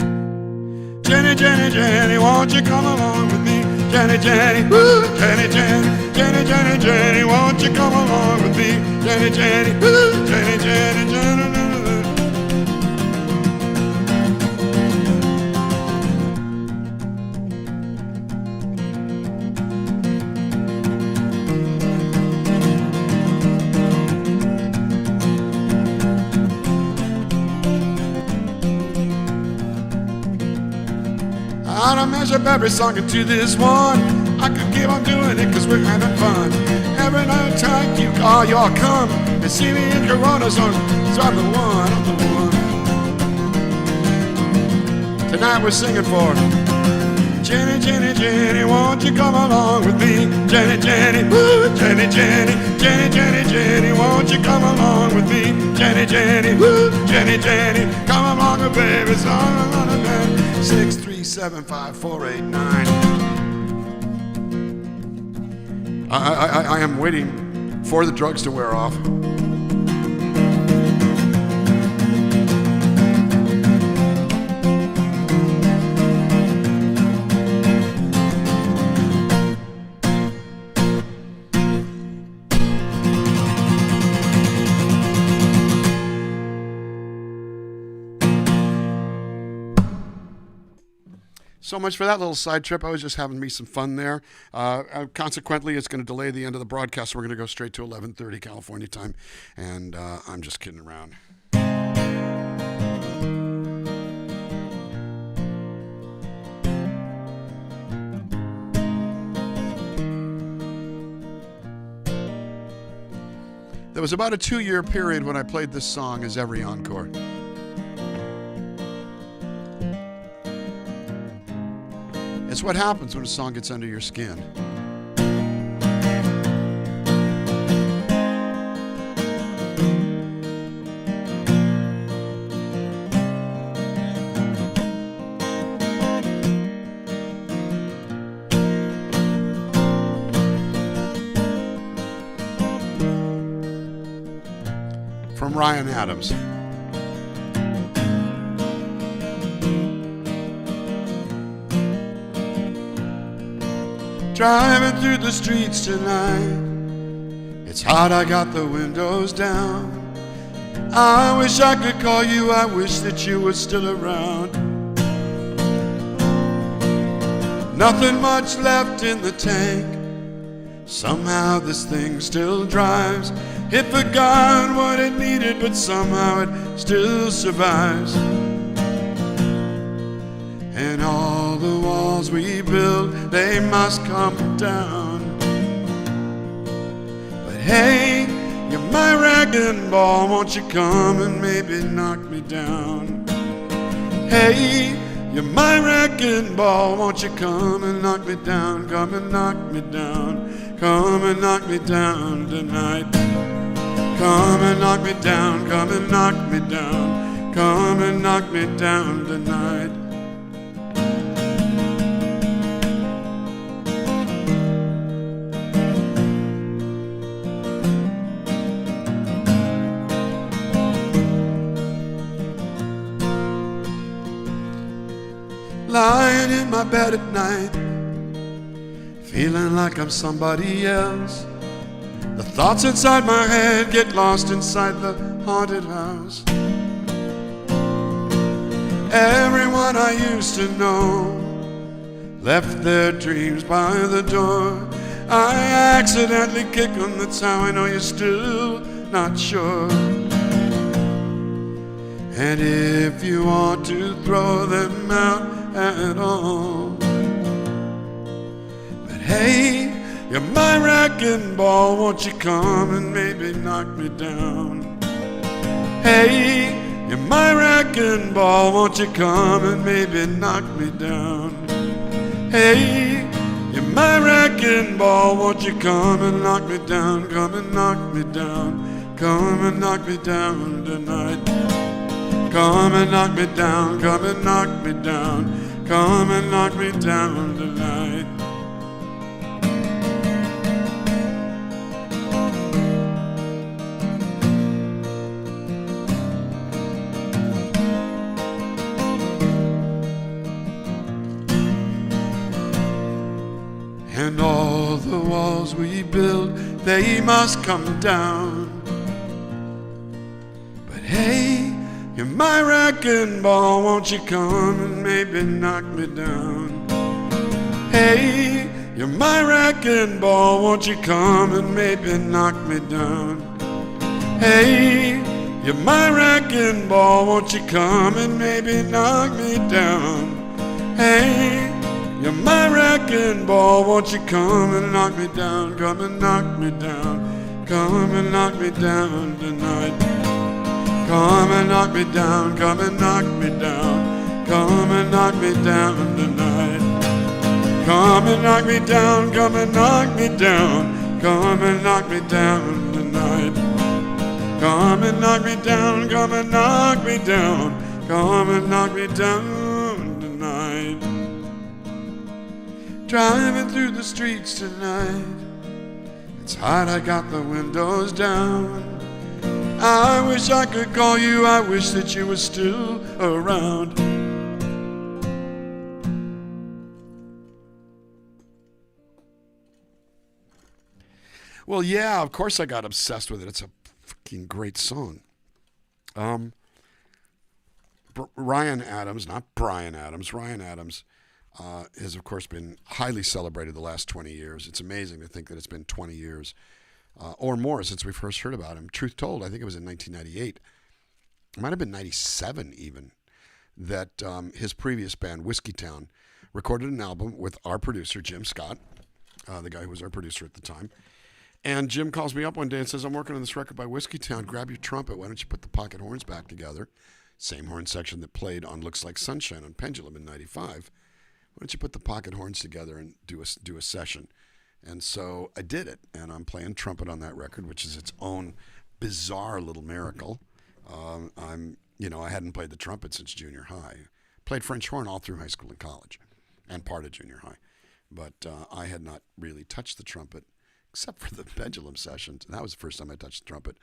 Jenny, Jenny, Jenny, won't you come along with me? Jenny, Jenny, Jenny, Jenny, Jenny, Jenny, Jenny, won't you come along with me? Jenny, Jenny, Jenny, Jenny, Jenny. I don't measure every song into this one. I could keep on doing it cause we're having fun. Every night time you call, y'all come and see me in CoronaZone. So I'm the one, I'm the one. Tonight we're singing for Jenny, Jenny, Jenny, won't you come along with me? Jenny, Jenny, woo, Jenny, Jenny, Jenny, Jenny, Jenny, won't you come along with me? Jenny, Jenny, woo, Jenny, Jenny, come along with baby, song on a band. 6375489. I am waiting for the drugs to wear off. So much for that little side trip. I was just having me some fun there. Consequently, it's going to delay the end of the broadcast. We're going to go straight to 11:30 California time, and I'm just kidding around. There was about a 2-year period when I played this song as every encore. It's what happens when a song gets under your skin. From Ryan Adams. Driving through the streets tonight, it's hot, I got the windows down. I wish I could call you, I wish that you were still around. Nothing much left in the tank, somehow this thing still drives. It forgot what it needed, but somehow it still survives. And all the walls we build, they must come down. But hey, you're my wrecking ball, won't you come and maybe knock me down? Hey, you're my wrecking ball, won't you come and knock me down? Come and knock me down, come and knock me down tonight. Come and knock me down, come and knock me down, come and knock me down tonight. Lying in my bed at night, feeling like I'm somebody else. The thoughts inside my head get lost inside the haunted house. Everyone I used to know left their dreams by the door. I accidentally kicked them, that's how I know you're still not sure. And if you want to throw them out at all, but hey, you're my wrecking ball, won't you come and maybe knock me down? Hey, you're my wrecking ball, won't you come and maybe knock me down? Hey, you're my wrecking ball, won't you come and knock me down? Come and knock me down, come and knock me down tonight. Come and knock me down, come and knock me down, come and knock me down tonight. And all the walls we build, they must come down. But hey, you're my wrecking ball, won't you come and maybe knock me down? Hey, you're my wrecking ball, won't you come and maybe knock me down? Hey, you're my wrecking ball, won't you come and maybe knock me down? Hey, you're my wrecking ball, won't you come and knock me down? Come and knock me down, come and knock me down tonight. Come and knock me down, come and knock me down, come and knock me down tonight. Come and knock me down, come and knock me down, come and knock me down tonight. Come and knock me down, come and knock me down, come and knock me down tonight. Driving through the streets tonight, it's hot, I got the windows down. I wish I could call you, I wish that you were still around. Well, yeah, of course I got obsessed with it. It's a fucking great song. Ryan Adams, not Bryan Adams, Ryan Adams has, of course, been highly celebrated the last 20 years. It's amazing to think that it's been 20 years or more since we first heard about him. Truth told, I think it was in 1998. It might have been 97 even, that his previous band, Whiskeytown, recorded an album with our producer, Jim Scott, the guy who was our producer at the time. And Jim calls me up one day and says, I'm working on this record by Whiskeytown. Grab your trumpet. Why don't you put the pocket horns back together? Same horn section that played on Looks Like Sunshine on Pendulum in 95. Why don't you put the pocket horns together and do a session? And so I did it, and I'm playing trumpet on that record, which is its own bizarre little miracle. I hadn't played the trumpet since junior high. Played French horn all through high school and college, and part of junior high. But I had not really touched the trumpet, except for the Pendulum sessions. And that was the first time I touched the trumpet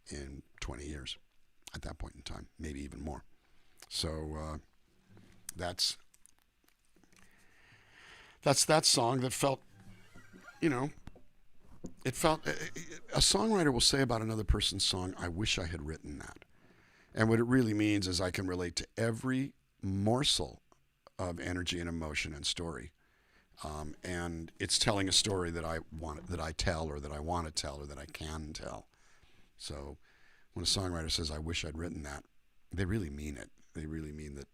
in 20 years at that point in time, maybe even more. So that's that song that felt, it felt, a songwriter will say about another person's song, I wish I had written that. And what it really means is I can relate to every morsel of energy and emotion and story. And it's telling a story that I tell, or that I want to tell, or that I can tell. So when a songwriter says, I wish I'd written that, they really mean it. They really mean that.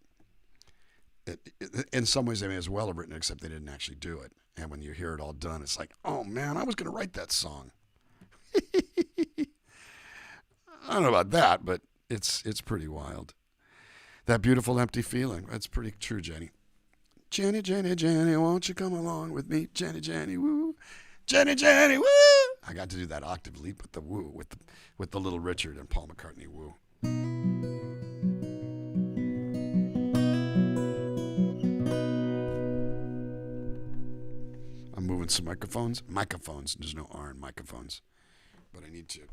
In some ways, they may as well have written it, except they didn't actually do it. And when you hear it all done, it's like, oh man, I was going to write that song. I don't know about that, but it's pretty wild. That beautiful empty feeling. That's pretty true, Jenny. Jenny, Jenny, Jenny, won't you come along with me? Jenny, Jenny, woo. Jenny, Jenny, woo. I got to do that octave leap with the woo, with the Little Richard and Paul McCartney woo. I'm moving some microphones. There's no R in microphones. But I need to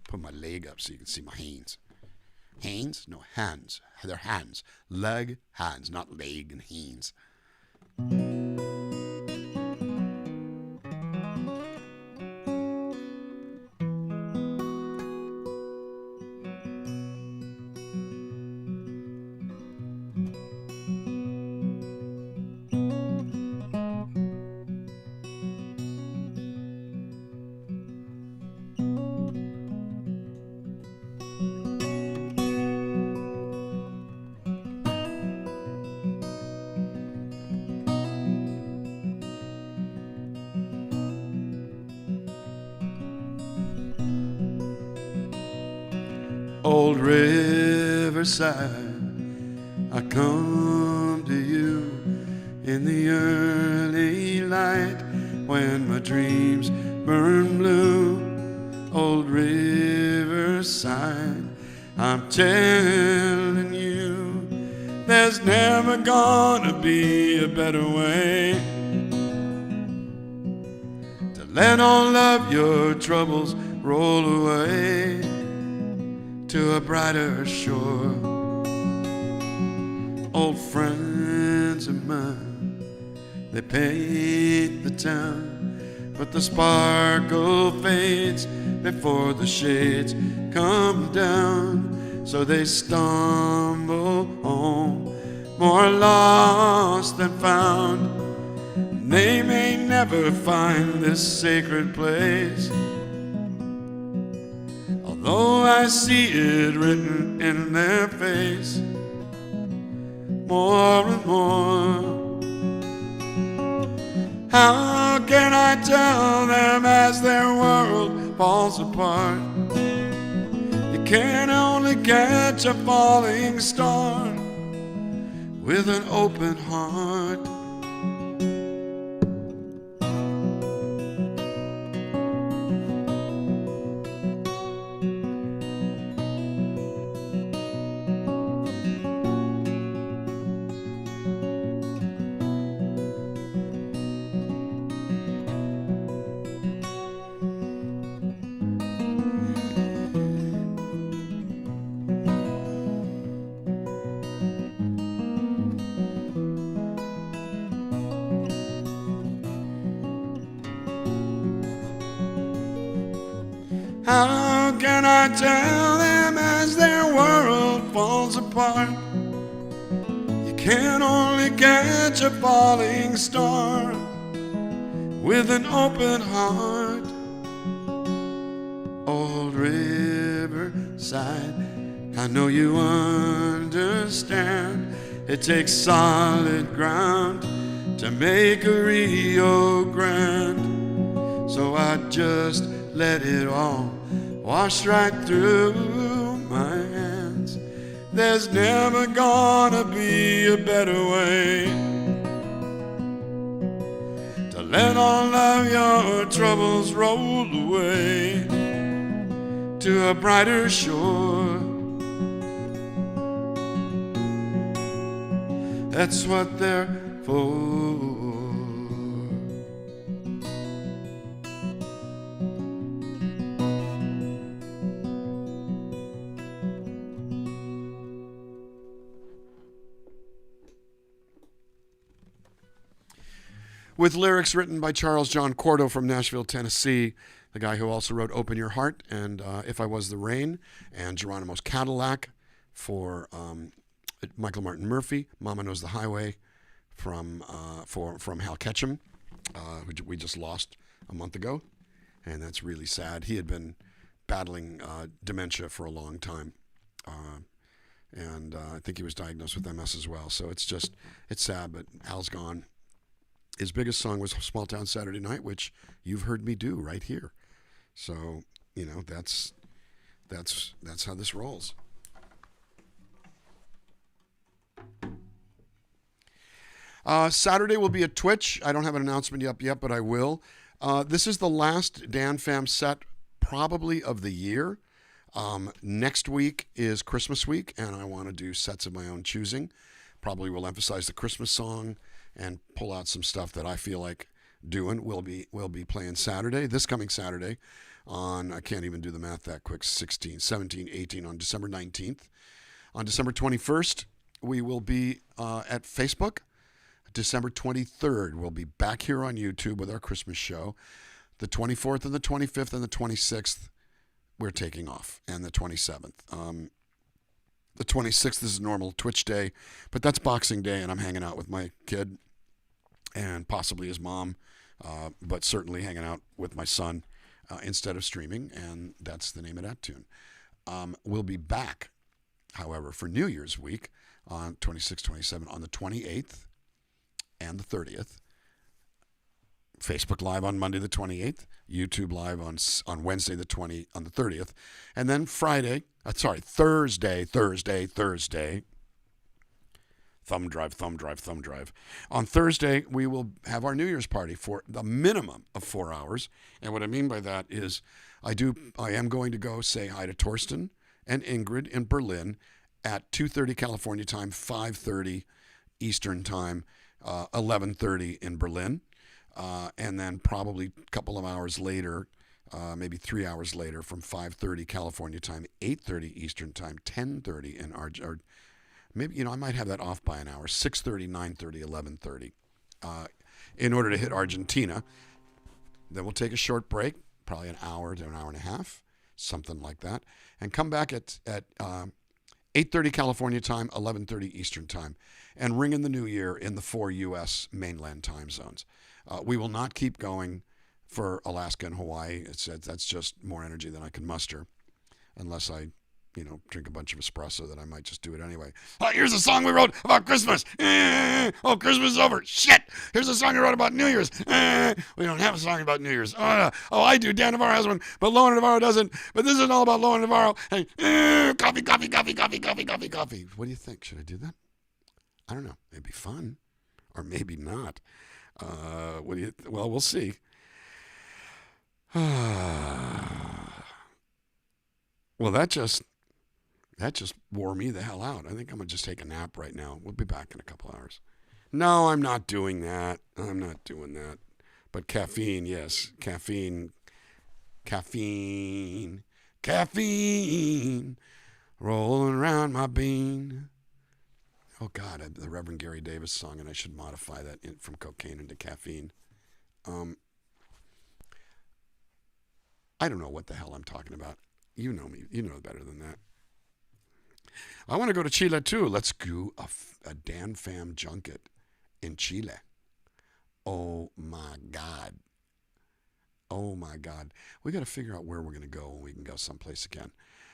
put my leg up so you can see my hands. Hands? No, hands. They're hands. Leg, hands, not leg and hands. Old Riverside, I come to you in the early light when my dreams burn blue. Old Riverside, I'm telling you, there's never gonna be a better way to let all of your troubles roll away to a brighter shore. Old friends of mine, they paint the town, but the sparkle fades before the shades come down. So they stumble home, more lost than found. They may never find this sacred place, although I see it written in their face more and more. How can I tell them as their world falls apart? You can only catch a falling star with an open heart. How can I tell them as their world falls apart? You can only catch a falling star with an open heart. Old Riverside, I know you understand. It takes solid ground to make a Rio Grande. So I just let it all wash right through my hands. There's never gonna be a better way to let all of your troubles roll away to a brighter shore. That's what they're for. With lyrics written by Charles John Cordo from Nashville, Tennessee, the guy who also wrote Open Your Heart and If I Was the Rain, and Geronimo's Cadillac for Michael Martin Murphey, Mama Knows the Highway from Hal Ketchum, who we just lost a month ago, and that's really sad. He had been battling dementia for a long time, and I think he was diagnosed with MS as well, so it's sad, but Hal's gone. His biggest song was Small Town Saturday Night, which you've heard me do right here. So, you know, that's how this rolls. Saturday will be at Twitch. I don't have an announcement yet, but I will. This is the last DanFam set probably of the year. Next week is Christmas week, and I want to do sets of my own choosing. Probably will emphasize the Christmas song and pull out some stuff that I feel like doing. We'll be playing Saturday, this coming Saturday on, I can't even do the math that quick, 16, 17, 18, on December 19th. On December 21st, we will be at Facebook. December 23rd, we'll be back here on YouTube with our Christmas show. The 24th and the 25th and the 26th, we're taking off, and the 27th. The 26th is a normal Twitch day, but that's Boxing Day, and I'm hanging out with my kid and possibly his mom, but certainly hanging out with my son instead of streaming, and that's the name of that tune. We'll be back, however, for New Year's week on 26, 27, on the 28th and the 30th Facebook Live on Monday the 28th, YouTube Live on Wednesday the 30th, and then Thursday. Thumb drive. On Thursday, we will have our New Year's party for the minimum of 4 hours. And what I mean by that is I am going to go say hi to Torsten and Ingrid in Berlin at 2:30 California time, 5:30 Eastern time, 11:30 in Berlin. And then probably a couple of hours later, maybe 3 hours later, from 5:30 California time, 8:30 Eastern time, 10:30 in maybe, I might have that off by an hour, 6:30, 9:30, 11:30, in order to hit Argentina. Then we'll take a short break, probably an hour to an hour and a half, something like that, and come back at 8:30 California time, 11:30 Eastern time, and ring in the new year in the 4 U.S. mainland time zones. We will not keep going for Alaska and Hawaii. That's just more energy than I can muster, unless I drink a bunch of espresso. That I might just do it anyway. Here's a song we wrote about Christmas. Oh, Christmas is over. Shit. Here's a song we wrote about New Year's. We don't have a song about New Year's. Oh, I do. Dan Navarro has one, but Lowen Navarro doesn't. But this isn't all about Lowen Navarro. Hey, coffee. What do you think? Should I do that? I don't know. It'd be fun, or maybe not. Well, we'll see. Well, that just wore me the hell out. I think I'm going to just take a nap right now. We'll be back in a couple hours. No, I'm not doing that. But caffeine, yes. Caffeine. Rolling around my bean. Oh, God, the Reverend Gary Davis song, and I should modify that from cocaine into caffeine. I don't know what the hell I'm talking about. You know me. You know better than that. I want to go to Chile, too. Let's do a DanFam junket in Chile. Oh, my God. We got to figure out where we're going to go when we can go someplace again.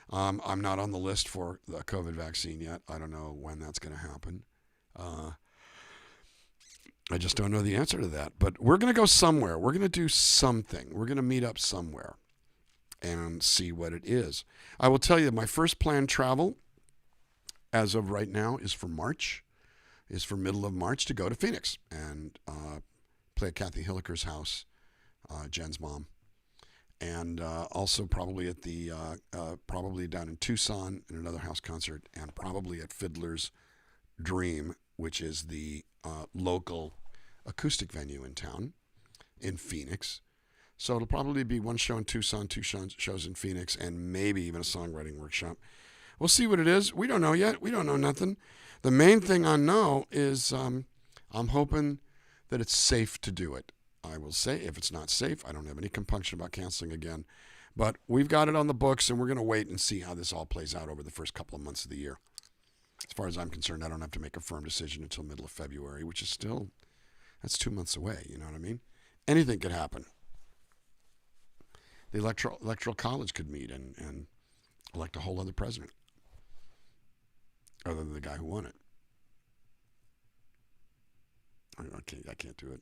I'm not on the list for the COVID vaccine yet. I don't know when that's going to happen. I just don't know the answer to that. But we're going to go somewhere. We're going to do something. We're going to meet up somewhere and see what it is. I will tell you, my first planned travel, as of right now, is for middle of March, to go to Phoenix and play at Kathy HIlliker's house, Jen's mom. And also probably at probably down in Tucson in another house concert, and probably at Fiddler's Dream, which is the local acoustic venue in town in Phoenix. So it'll probably be one show in Tucson, two shows in Phoenix, and maybe even a songwriting workshop. We'll see what it is. We don't know yet. We don't know nothing. The main thing I know is I'm hoping that it's safe to do it. I will say, if it's not safe, I don't have any compunction about canceling again. But we've got it on the books, and we're going to wait and see how this all plays out over the first couple of months of the year. As far as I'm concerned, I don't have to make a firm decision until middle of February, which is still, that's 2 months away, you know what I mean? Anything could happen. The electoral college could meet and elect a whole other president, other than the guy who won it. I can't do it.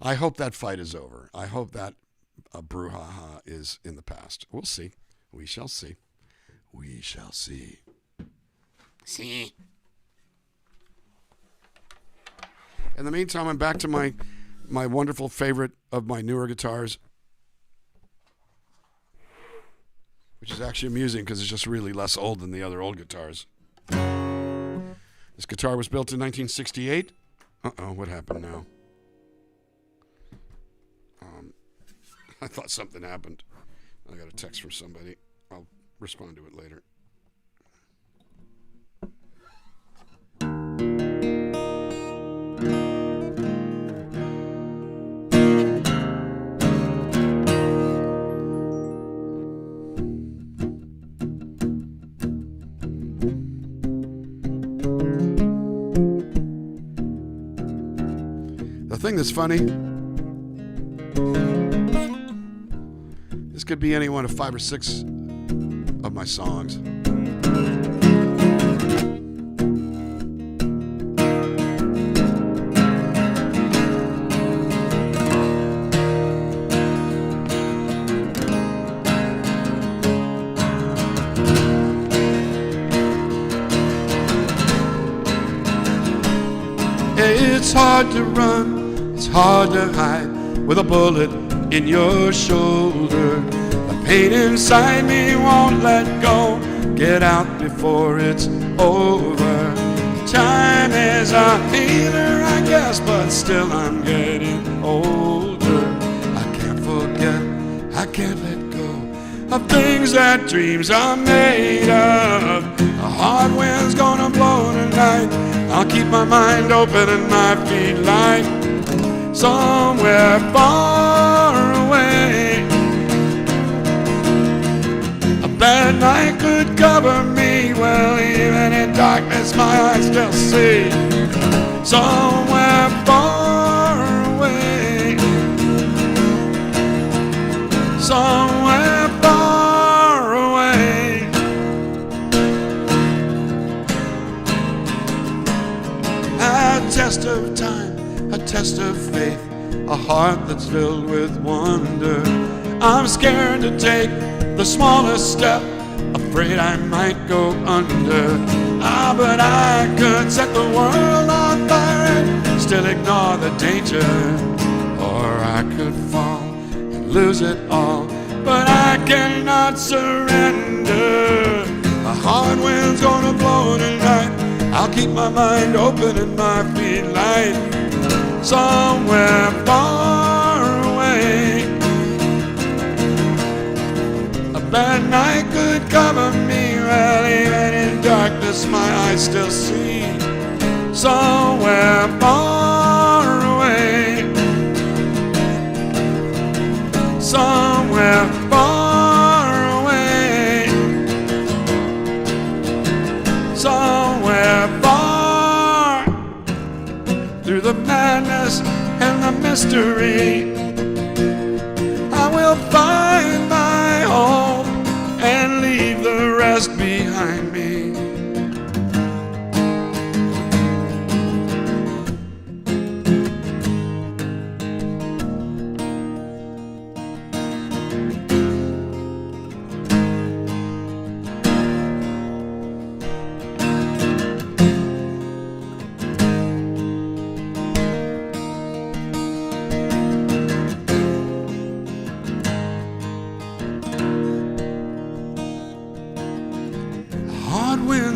I hope that fight is over. I hope that brouhaha is in the past. We'll see. We shall see. We shall see. See. In the meantime, I'm back to my wonderful favorite of my newer guitars, which is actually amusing because it's just really less old than the other old guitars. This guitar was built in 1968. Uh-oh, what happened now? I thought something happened. I got a text from somebody. I'll respond to it later. The thing that's funny, this could be any one of 5 or 6 of my songs. say it's hard to run, it's hard to hide with a bullet in your shoulder. The pain inside me won't let go. Get out before it's over. Time is a healer, I guess, but still I'm getting older. I can't forget, I can't let go of things that dreams are made of. A hard wind's gonna blow tonight. I'll keep my mind open and my feet light. Somewhere far away, a bad night could cover me. Well, even in darkness my eyes still see. Somewhere far away, somewhere far away. A test of time, a test of faith, a heart that's filled with wonder. I'm scared to take the smallest step, afraid I might go under. But I could set the world on fire and still ignore the danger. Or I could fall and lose it all, but I cannot surrender. A hard wind's gonna blow tonight. I'll keep my mind open and my feet light. Somewhere far away, a bad night could cover me. Well, even in darkness my eyes still see. Somewhere far away, somewhere far away, somewhere far. Through the madness and the mystery, I will find my home and leave the rest behind me.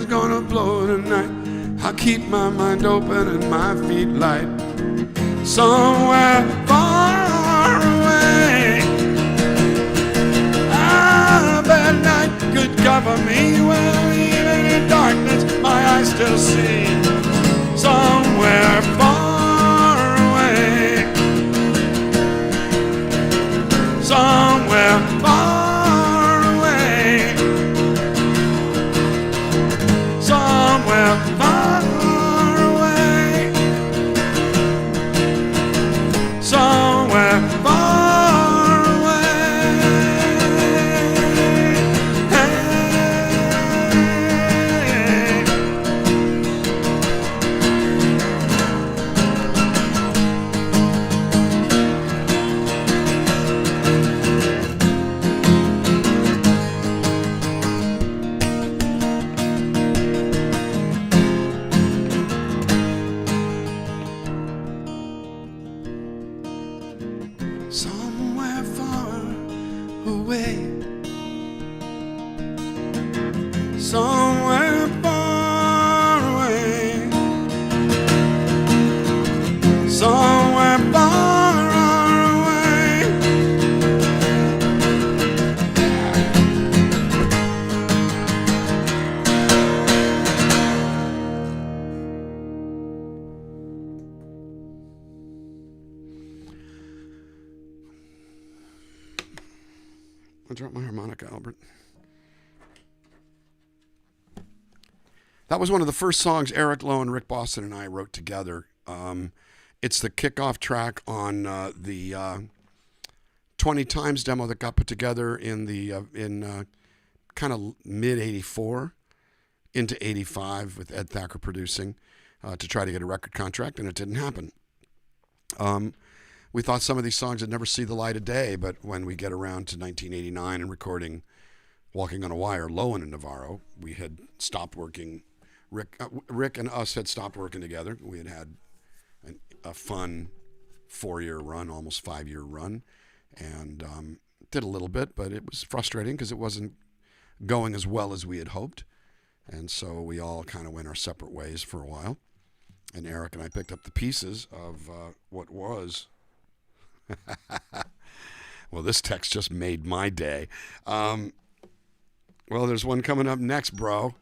Gonna blow tonight. I'll keep my mind open and my feet light. Somewhere far away, a bad night could cover me. Well, even in darkness my eyes still see. Somewhere far away, somewhere far away, somewhere far away, somewhere far away. Somewhere far away, somewhere far away, somewhere far away. I dropped my harmonica, Albert. That was one of the first songs Eric Lowe and Rick Boston and I wrote together. It's the kickoff track on the 20 Times demo that got put together in the kind of mid '84 into '85 with Ed Thacker producing to try to get a record contract, and it didn't happen. We thought some of these songs would never see the light of day, but when we get around to 1989 and recording Walking on a Wire, Lowe and Navarro, we had stopped working. Rick and us had stopped working together. We had a fun 4-year run, almost 5-year run, and did a little bit, but it was frustrating because it wasn't going as well as we had hoped. And so we all kind of went our separate ways for a while. And Eric and I picked up the pieces of what was. Well, this text just made my day. Well, there's one coming up next, bro.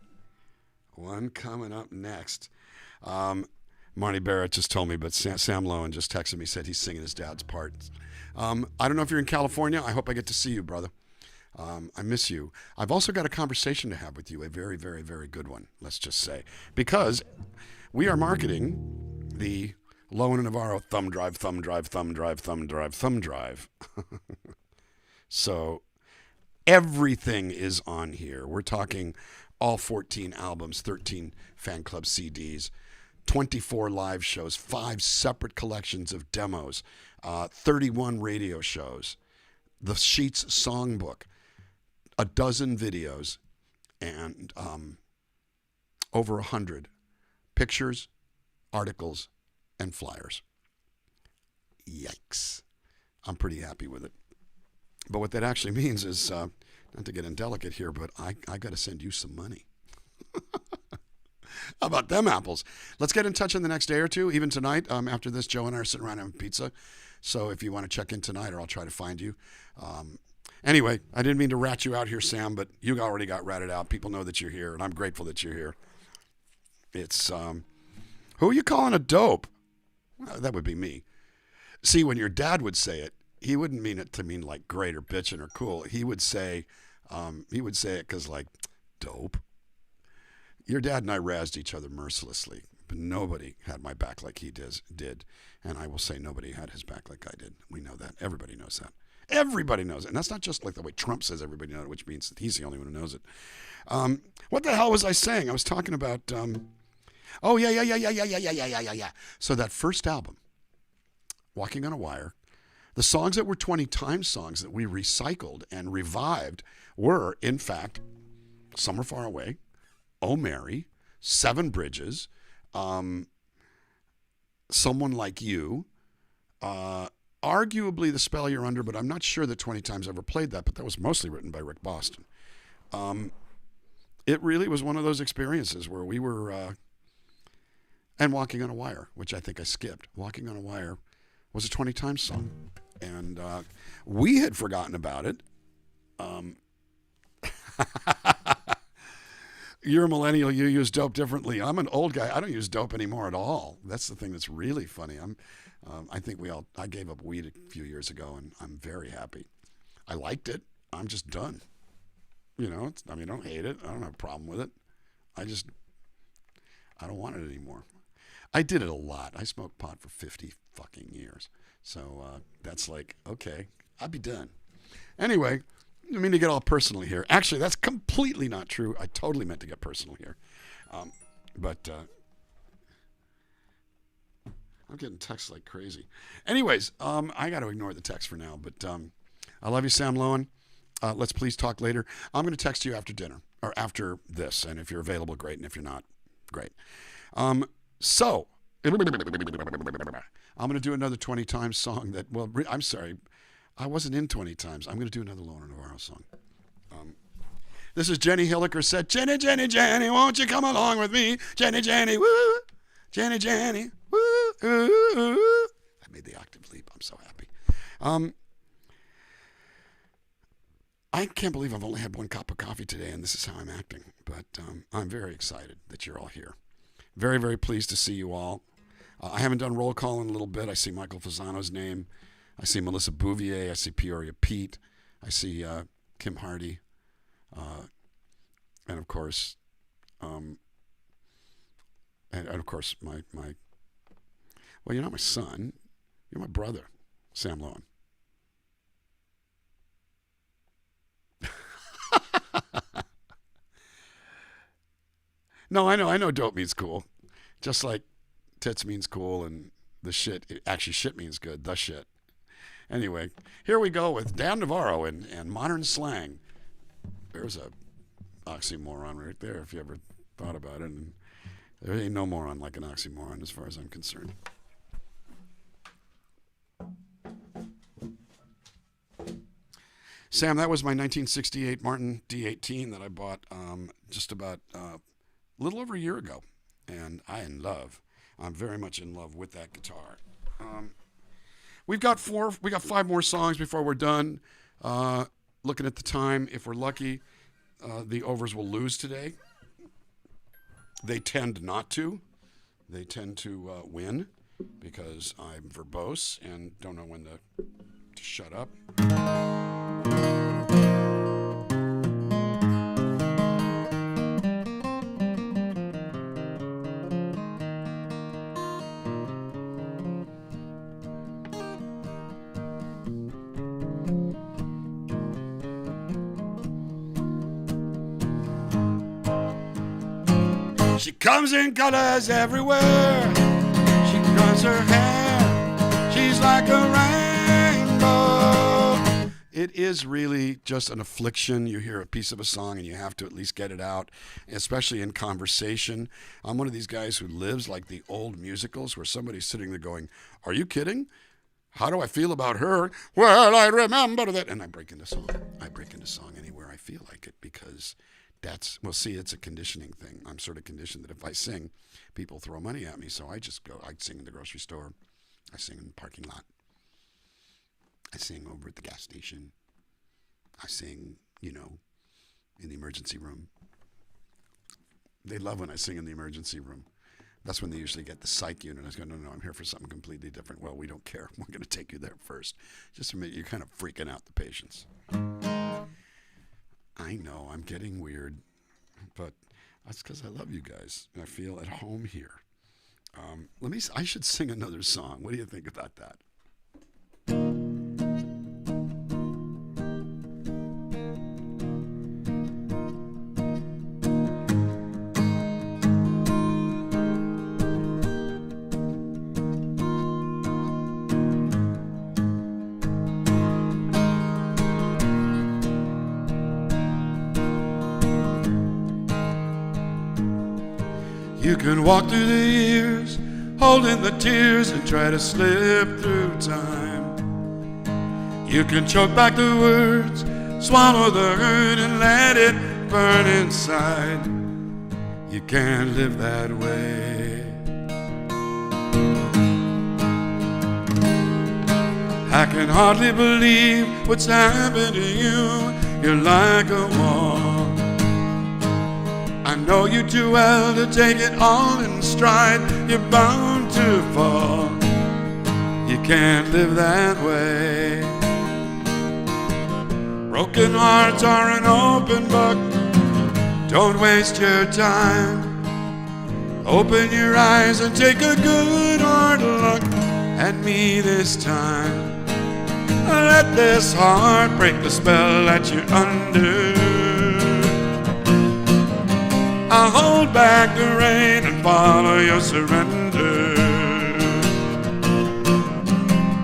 One coming up next. Marty Barrett just told me, but Sam Lowen just texted me, said he's singing his dad's part. I don't know if you're in California. I hope I get to see you, brother. I miss you. I've also got a conversation to have with you, a very, very, very good one, let's just say. Because we are marketing the Lowen and Navarro thumb drive. So everything is on here. We're talking all 14 albums, 13 fan club CDs, 24 live shows, 5 separate collections of demos, 31 radio shows, the Sheets songbook, a dozen videos, and over 100 pictures, articles, and flyers. Yikes. I'm pretty happy with it. But what that actually means is, not to get indelicate here, but I got to send you some money. How about them apples? Let's get in touch in the next day or two, even tonight. After this, Joe and I are sitting around having pizza. So if you want to check in tonight, or I'll try to find you. Anyway, I didn't mean to rat you out here, Sam, but you already got ratted out. People know that you're here, and I'm grateful that you're here. It's, who are you calling a dope? Well, that would be me. See, when your dad would say it, he wouldn't mean it to mean like great or bitchin' or cool. He would say it because like, dope. Your dad and I razzed each other mercilessly, but nobody had my back like he did. And I will say nobody had his back like I did. We know that. Everybody knows that. Everybody knows it. And that's not just like the way Trump says everybody knows it, which means that he's the only one who knows it. What the hell was I saying? I was talking about, oh, yeah. So that first album, Walking on a Wire, the songs that were 20 Times songs that we recycled and revived were, in fact, Somewhere Far Away, Oh Mary, Seven Bridges, Someone Like You, arguably The Spell You're Under, but I'm not sure that 20 Times ever played that, but that was mostly written by Rick Boston. It really was one of those experiences where we were, and Walking on a Wire, which I think I skipped. Walking on a Wire was a 20 Times song, and we had forgotten about it. You're a millennial. You use dope differently. I'm an old guy. I don't use dope anymore at all. That's the thing that's really funny. I think I gave up weed a few years ago, and I'm very happy. I liked it. I'm just done. You know, I don't hate it. I don't have a problem with it. I don't want it anymore. I did it a lot. I smoked pot for 50 fucking years. So that's like, okay, I'll be done. Anyway, I mean to get all personal here. Actually, that's completely not true. I totally meant to get personal here. But I'm getting texts like crazy. Anyways, I got to ignore the text for now. But I love you, Sam Lowen. Let's please talk later. I'm going to text you after dinner, or after this. And if you're available, great. And if you're not, great. So, I'm going to do another 20 Times song that, well, I'm sorry. I wasn't in 20 Times. I'm going to do another Lowen and Navarro song. This is Jenny HIlliker said, Jenny, Jenny, Jenny, won't you come along with me? Jenny, Jenny, woo. Jenny, Jenny, woo. I made the octave leap. I'm so happy. I can't believe I've only had one cup of coffee today, and this is how I'm acting. But I'm very excited that you're all here. Very, very pleased to see you all. I haven't done roll call in a little bit. I see Michael Fasano's name. I see Melissa Bouvier. I see Peoria Pete. I see Kim Hardy. And of course, my well, you're not my son. You're my brother, Sam Lowen. No, I know dope means cool. Just like tits means cool and the shit, actually shit means good, the shit. Anyway, here we go with Dan Navarro and modern slang. There's a oxymoron right there if you ever thought about it. And there ain't no moron like an oxymoron as far as I'm concerned. Sam, that was my 1968 Martin D18 that I bought just about a little over a year ago. And I'm very much in love with that guitar. We got 5 more songs before we're done. Looking at the time, if we're lucky, the overs will lose today. They tend not to. They tend to win because I'm verbose and don't know when to shut up. She comes in colors everywhere. She cuts her hair. She's like a rainbow. It is really just an affliction. You hear a piece of a song and you have to at least get it out, especially in conversation. I'm one of these guys who lives like the old musicals where somebody's sitting there going, "Are you kidding? How do I feel about her? Well, I remember that." And I break into song. I break into song anywhere I feel like it because it's a conditioning thing. I'm sort of conditioned that if I sing, people throw money at me. So I just go, I sing in the grocery store. I sing in the parking lot. I sing over at the gas station. I sing, in the emergency room. They love when I sing in the emergency room. That's when they usually get the psych unit. I go, no, I'm here for something completely different. Well, we don't care. We're going to take you there first. Just to make you kind of freaking out the patients. I know, I'm getting weird, but that's because I love you guys, and I feel at home here. I should sing another song. What do you think about that? You can walk through the years, holding the tears and try to slip through time. You can choke back the words, swallow the hurt and let it burn inside. You can't live that way. I can hardly believe what's happened to you. You're like a wall. I know you too well to take it all in stride. You're bound to fall. You can't live that way. Broken hearts are an open book. Don't waste your time. Open your eyes and take a good hard look at me this time. Let this heart break the spell that you're under. I'll hold back the rain and follow your surrender.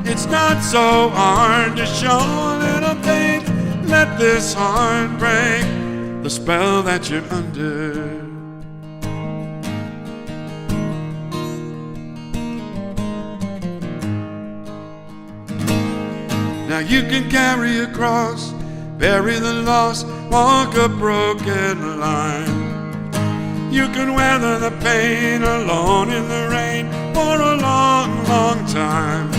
It's not so hard to show a little faith. Let this heart break the spell that you're under. Now you can carry a cross, bury the loss, walk a broken line. You can weather the pain alone in the rain for a long, long time.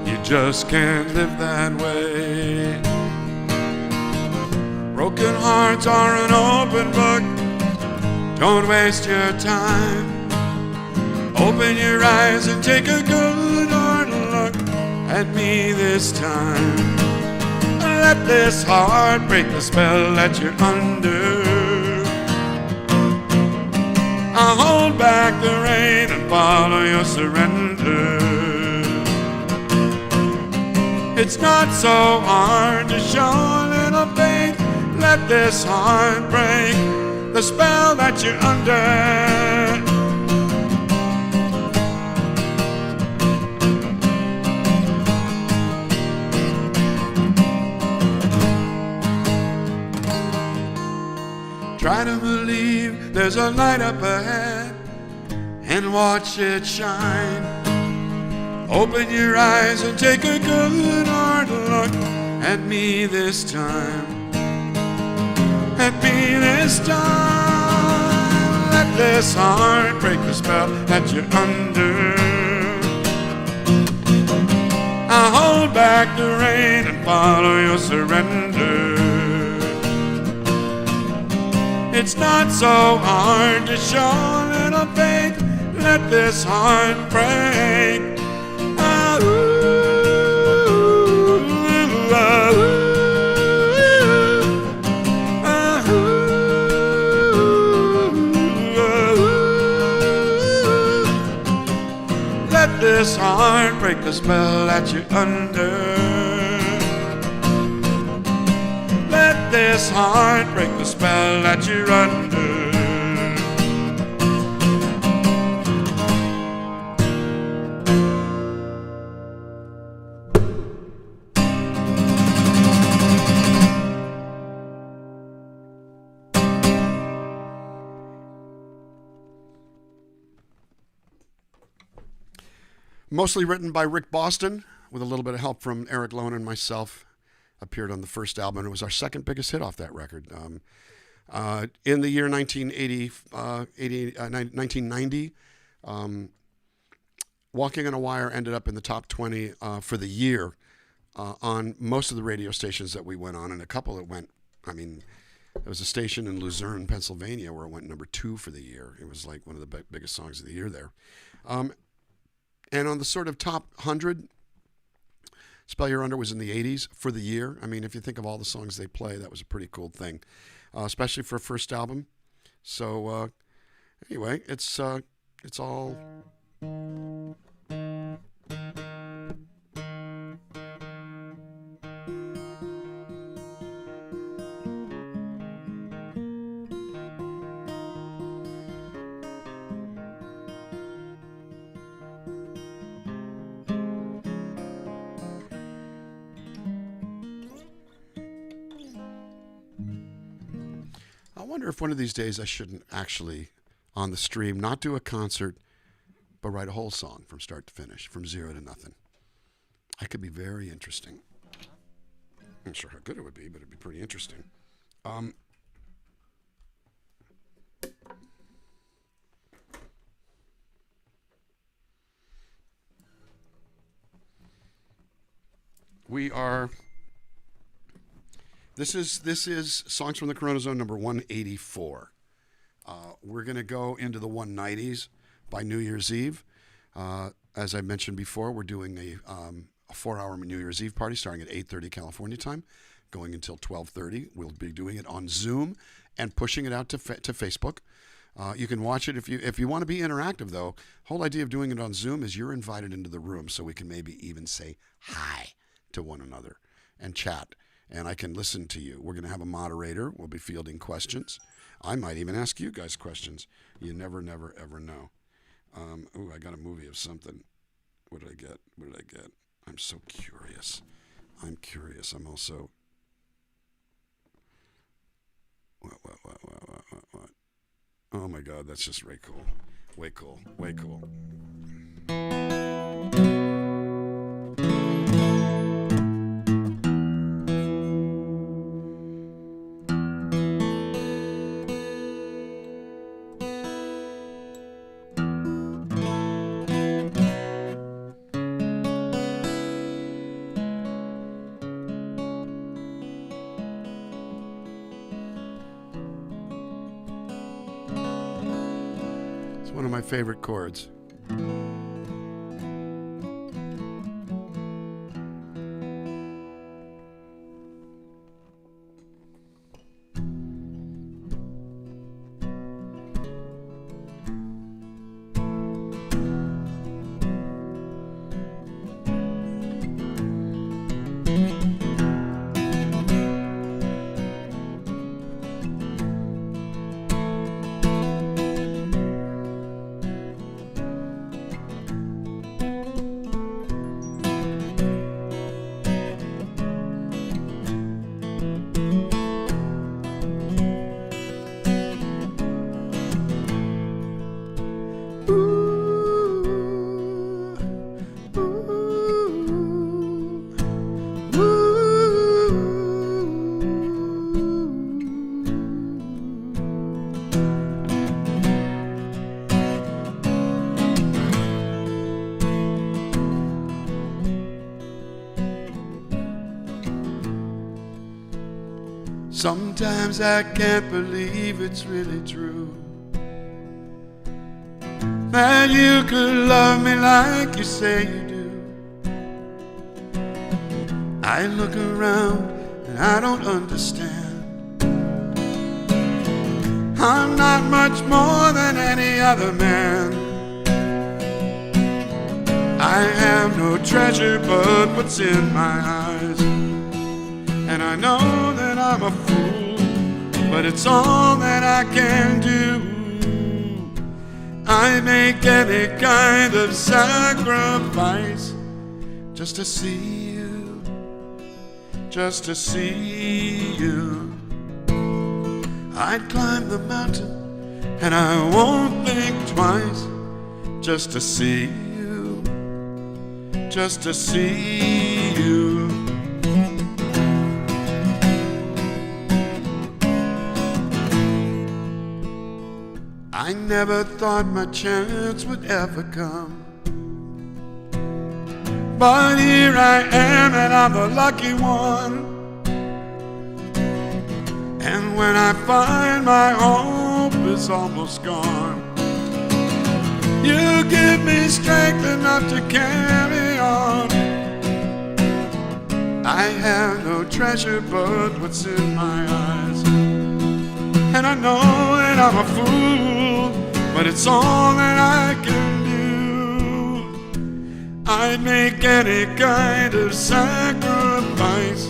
You just can't live that way. Broken hearts are an open book. Don't waste your time. Open your eyes and take a good hard look at me this time. Let this heart break the spell that you're under. I'll hold back the rain and follow your surrender. It's not so hard to show a little faith. Let this heart break the spell that you're under. Try to believe there's a light up ahead and watch it shine. Open your eyes and take a good hard look at me this time. At me this time. Let this heart break the spell that you're under. I hold back the rain and follow your surrender. It's not so hard to show a little faith. Let this heart break. Ah, ooh, ah, ooh, ah, ooh, ah, ooh. Let this heart break the spell that you're under. Let this heart break the spell that you're under. Mostly written by Rick Boston, with a little bit of help from Eric Lone and myself. Appeared on the first album. It was our second biggest hit off that record. In the year 1990, Walking on a Wire ended up in the top 20 for the year on most of the radio stations that we went on, and a couple that went, there was a station in Luzerne, Pennsylvania, where it went number 2 for the year. It was like one of the biggest songs of the year there. And on the sort of top 100, Spell Your Under was in the 80s for the year. If you think of all the songs they play, that was a pretty cool thing, especially for a first album. So anyway, it's all... I wonder if one of these days I shouldn't actually, on the stream, not do a concert, but write a whole song from start to finish, from zero to nothing. That could be very interesting. I'm not sure how good it would be, but it'd be pretty interesting. This is Songs from the CoronaZone number 184. We're going to go into the 190s by New Year's Eve. As I mentioned before, we're doing a 4-hour New Year's Eve party starting at 8:30 California time, going until 12:30. We'll be doing it on Zoom and pushing it out to Facebook. You can watch it if you want to be interactive, though. The whole idea of doing it on Zoom is you're invited into the room so we can maybe even say hi to one another and chat. And I can listen to you. We're going to have a moderator. We'll be fielding questions. I might even ask you guys questions. You never, ever know. I got a movie of something. What did I get? I'm so curious. I'm I'm also... What? Oh my God, that's just way cool. Way cool. One of my favorite chords. Sometimes I can't believe it's really true, that you could love me like you say you do. I look around and I don't understand. I'm not much more than any other man. I have no treasure but what's in my eyes, and I know that I'm a fool, but it's all that I can do. I make any kind of sacrifice just to see you, just to see you. I'd climb the mountain and I won't think twice just to see you, just to see you. I never thought my chance would ever come, but here I am and I'm the lucky one. And when I find my hope is almost gone, you give me strength enough to carry on. I have no treasure but what's in my eyes, and I know that I'm a fool, but it's all that I can do. I'd make any kind of sacrifice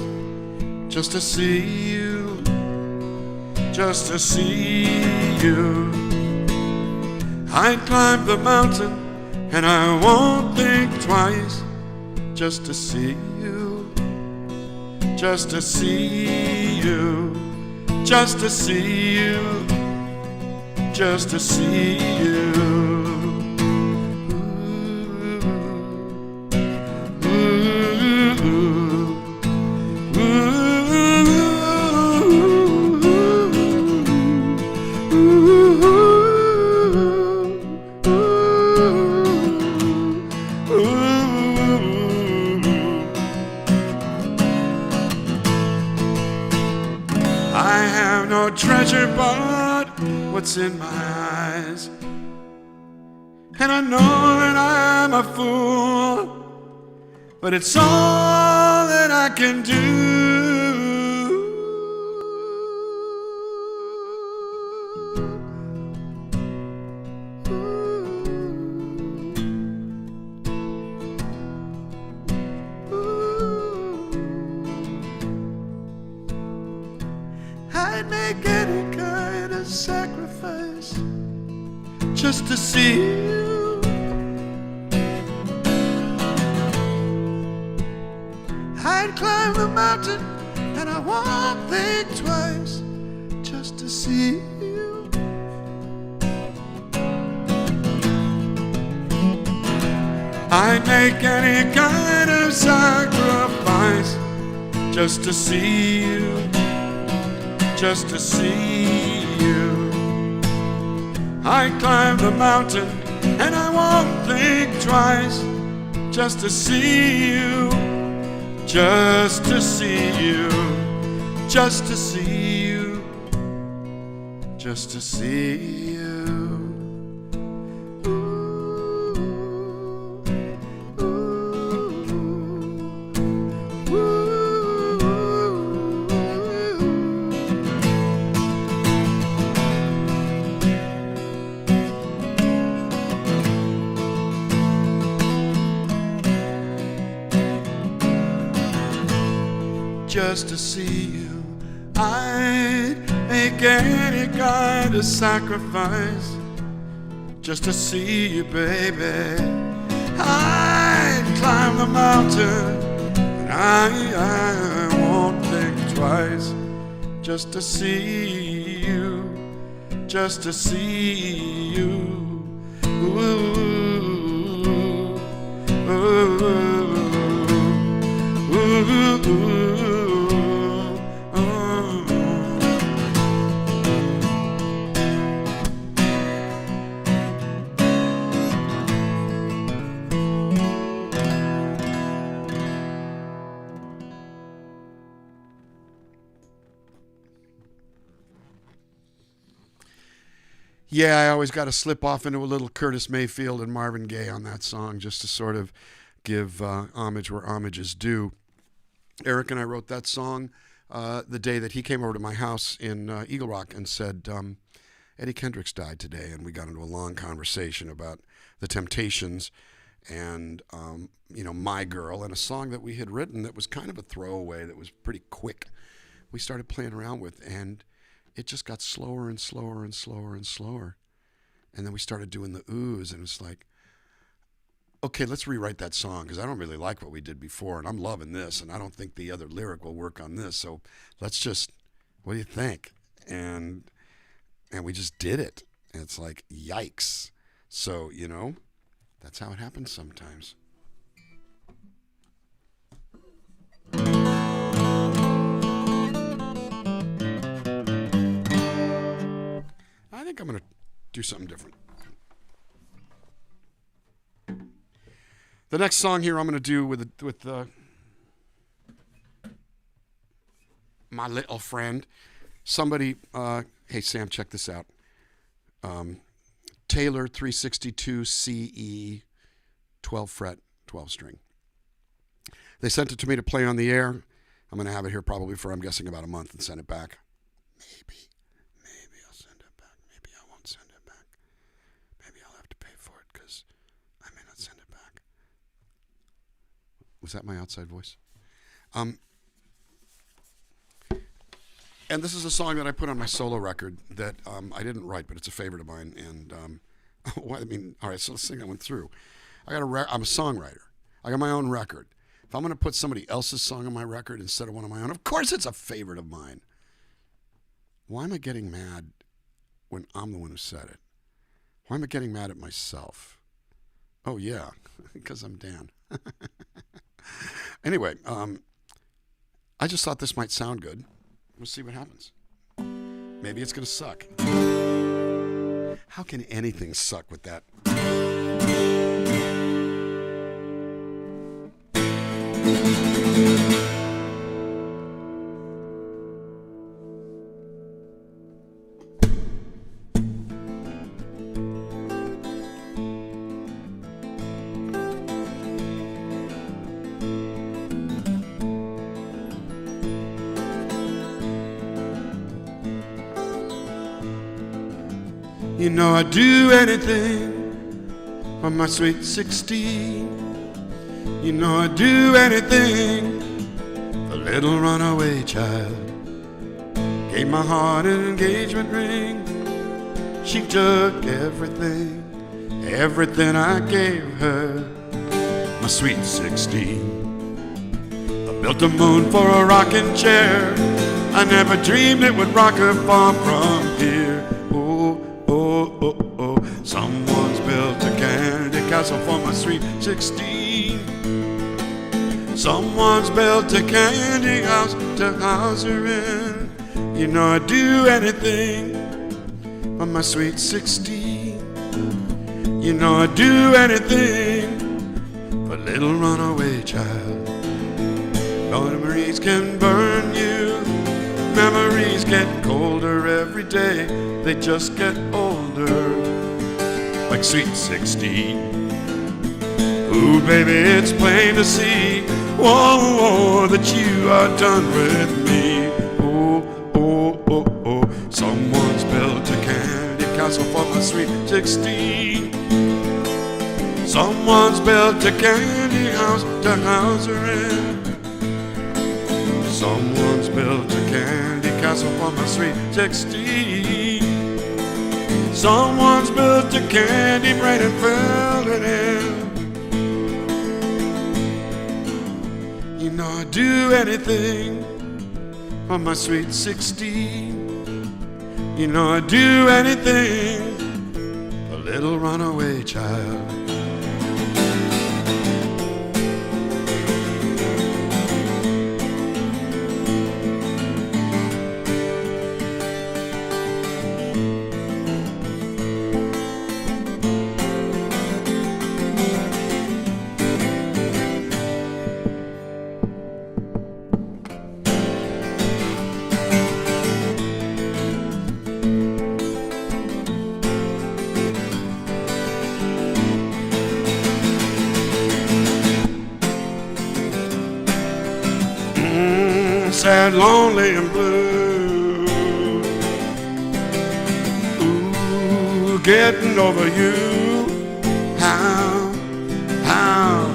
just to see you, just to see you. I'd climb the mountain and I won't think twice just to see you, just to see you, just to see you, just to see you. I have no treasure but what's in my eyes, and I know that I'm a fool, but it's all that I can do. I'd make any kind of sacrifice just to see you. I'd climb the mountain and I won't think twice just to see you. I'd make any kind of sacrifice just to see you, just to see you. I climb the mountain and I won't think twice just to see you, just to see you, just to see you, just to see you. Just to see you, I'd make any kind of sacrifice just to see you, baby. I'd climb the mountain and I won't think twice just to see you, just to see you. Ooh, ooh, ooh, ooh. Yeah, I always got to slip off into a little Curtis Mayfield and Marvin Gaye on that song just to sort of give homage where homage is due. Eric and I wrote that song the day that he came over to my house in Eagle Rock and said, Eddie Kendricks died today, and we got into a long conversation about the Temptations and, My Girl, and a song that we had written that was kind of a throwaway that was pretty quick. We started playing around with, and it just got slower and slower and slower and slower. And then we started doing the oohs, and it's like, okay, let's rewrite that song because I don't really like what we did before, and I'm loving this, and I don't think the other lyric will work on this. So let's just, what do you think? And we just did it. And it's like, yikes. So, that's how it happens sometimes. I think I'm going to do something different. The next song here I'm going to do with my little friend. Somebody, hey Sam, check this out. Taylor 362 CE 12 fret 12 string. They sent it to me to play on the air. I'm going to have it here probably for, I'm guessing, about a month and send it back. Maybe I'll send it back. Maybe I won't send it back. Maybe I'll have to pay for it because I may not send it back. Was that my outside voice? And this is a song that I put on my solo record that I didn't write, but it's a favorite of mine. And all right, so let's think I went through. I'm a songwriter. I got my own record. If I'm going to put somebody else's song on my record instead of one of my own, of course it's a favorite of mine. Why am I getting mad when I'm the one who said it? Why am I getting mad at myself? Oh, yeah, because I'm Dan. Anyway, I just thought this might sound good. We'll see what happens. Maybe it's going to suck. How can anything suck with that? You know I'd do anything for my sweet 16. You know I'd do anything for a little runaway child. Gave my heart an engagement ring. She took everything, everything I gave her. My sweet 16. I built a moon for a rocking chair. I never dreamed it would rock her far from here. Someone's built a candy castle for my sweet 16. Someone's built a candy house to house her in. You know I'd do anything for my sweet 16. You know I'd do anything for a little runaway child. Memories can burn you. Memories get colder every day. They just get older. Like sweet 16. Ooh, baby, it's plain to see, whoa, that you are done with me. Oh. Someone's built a candy castle for my sweet 16. Someone's built a candy house to house her in. Someone's built a candy castle for my sweet 16. Someone's built a candy brain and filled it in. You know I'd do anything for my sweet 16. You know I'd do anything for a little runaway child. sad, lonely, and blue. Ooh, getting over you.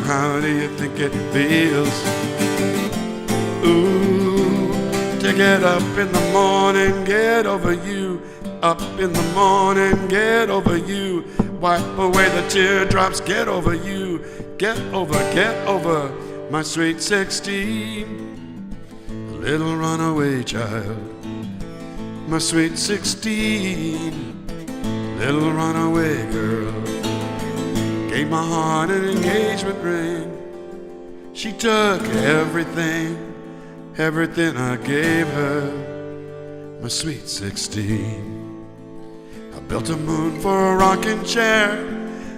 How do you think it feels? Ooh, to get up in the morning, get over you. Up in the morning, get over you. Wipe away the teardrops, get over you. Get over my sweet 16. Little runaway child, my sweet 16. Little runaway girl, gave my heart an engagement ring. She took everything I gave her, my sweet 16. I built a moon for a rocking chair.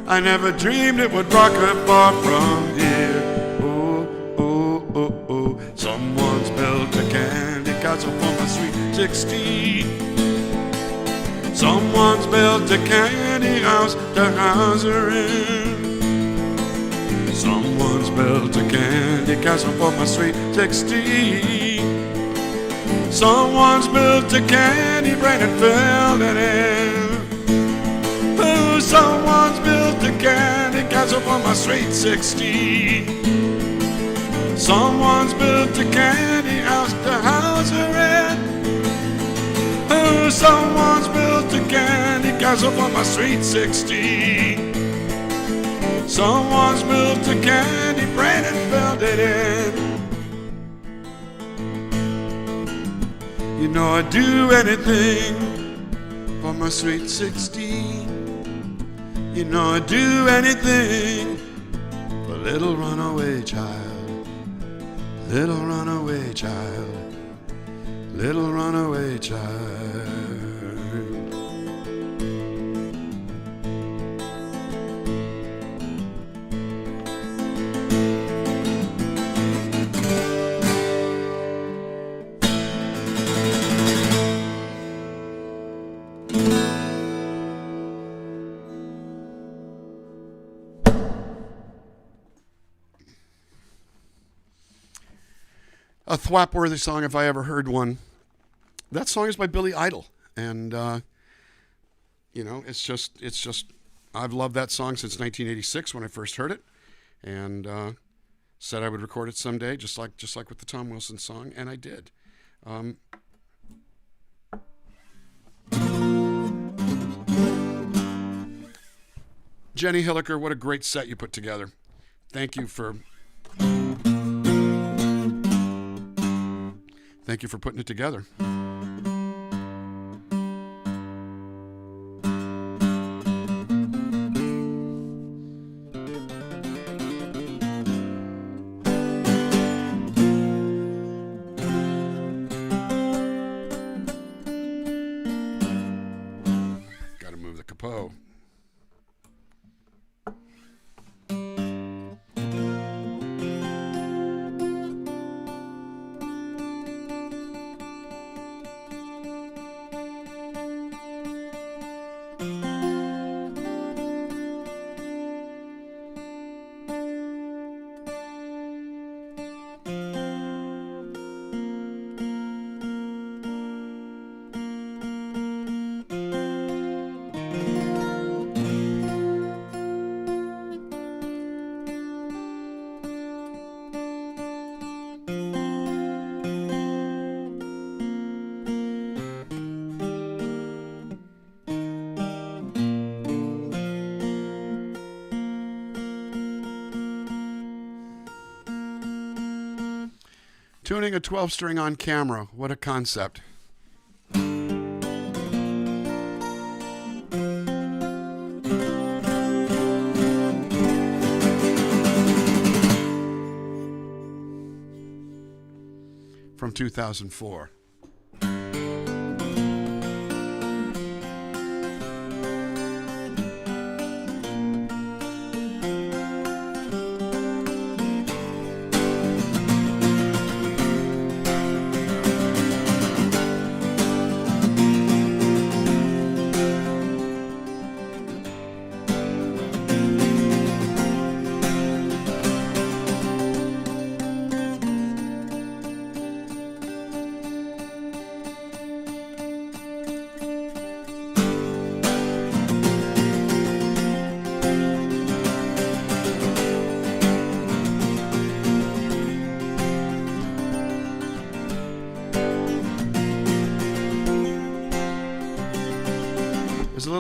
I never dreamed it would rock her far from here. Oh, oh, oh, oh, someone's built a candy castle for my sweet 16. Someone's built a candy house to house her in. Someone's built a candy castle for my sweet 16. Someone's built a candy brain and filled it in. Oh, someone's built a candy castle for my sweet 16. Someone's built a candy house to house her in. Oh, someone's built a candy castle for my sweet 16. Someone's built a candy brain and filled it in. You know I'd do anything for my sweet 16. You know I'd do anything for little runaway child. Little runaway child. Little runaway child. A thwap-worthy song if I ever heard one. That song is by Billy Idol, and you know, it's just I've loved that song since 1986 when I first heard it, and said I would record it someday, just like with the Tom Wilson song, and I did. Jenny Hilliker, what a great set you put together. Thank you for putting it together. Got to move the capo. Tuning a 12-string on camera. What a concept. From 2004.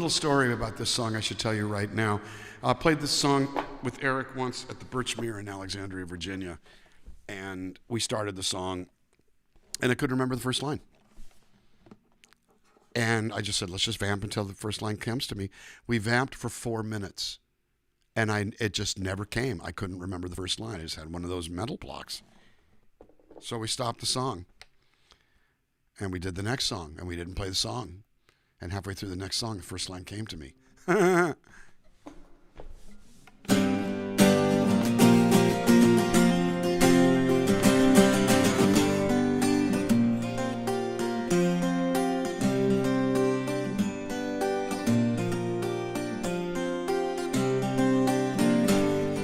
little story about this song I should tell you right now. I played this song with Eric once at the Birchmere in Alexandria, Virginia, and we started the song, and I couldn't remember the first line. And I just said, let's just vamp until the first line comes to me. We vamped for 4 minutes, and it just never came. I couldn't remember the first line. I just had one of those mental blocks. So we stopped the song, and we did the next song, and we didn't play the song. And halfway through the next song, the first line came to me.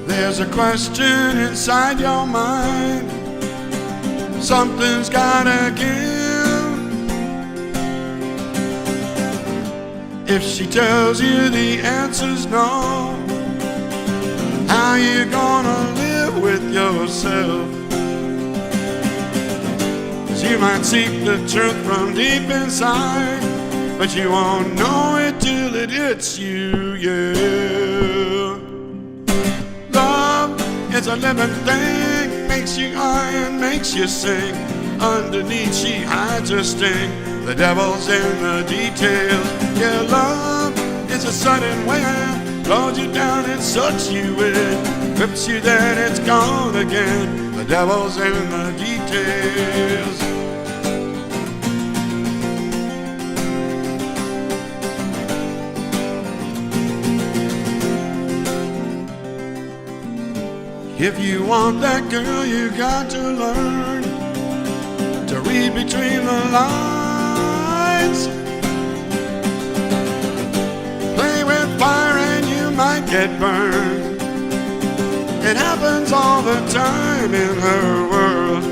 There's a question inside your mind. Something's gotta give. If she tells you the answer's no, how you gonna live with yourself? 'Cause you might seek the truth from deep inside, but you won't know it till it hits you, yeah. Love is a living thing, makes you high and makes you sing. Underneath she hides her sting. The devil's in the details. Yeah, love is a sudden wind, blows you down and sucks you in, whips you then it's gone again. The devil's in the details. If you want that girl, you got to learn to read between the lines. Play with fire and you might get burned. It happens all the time in her world.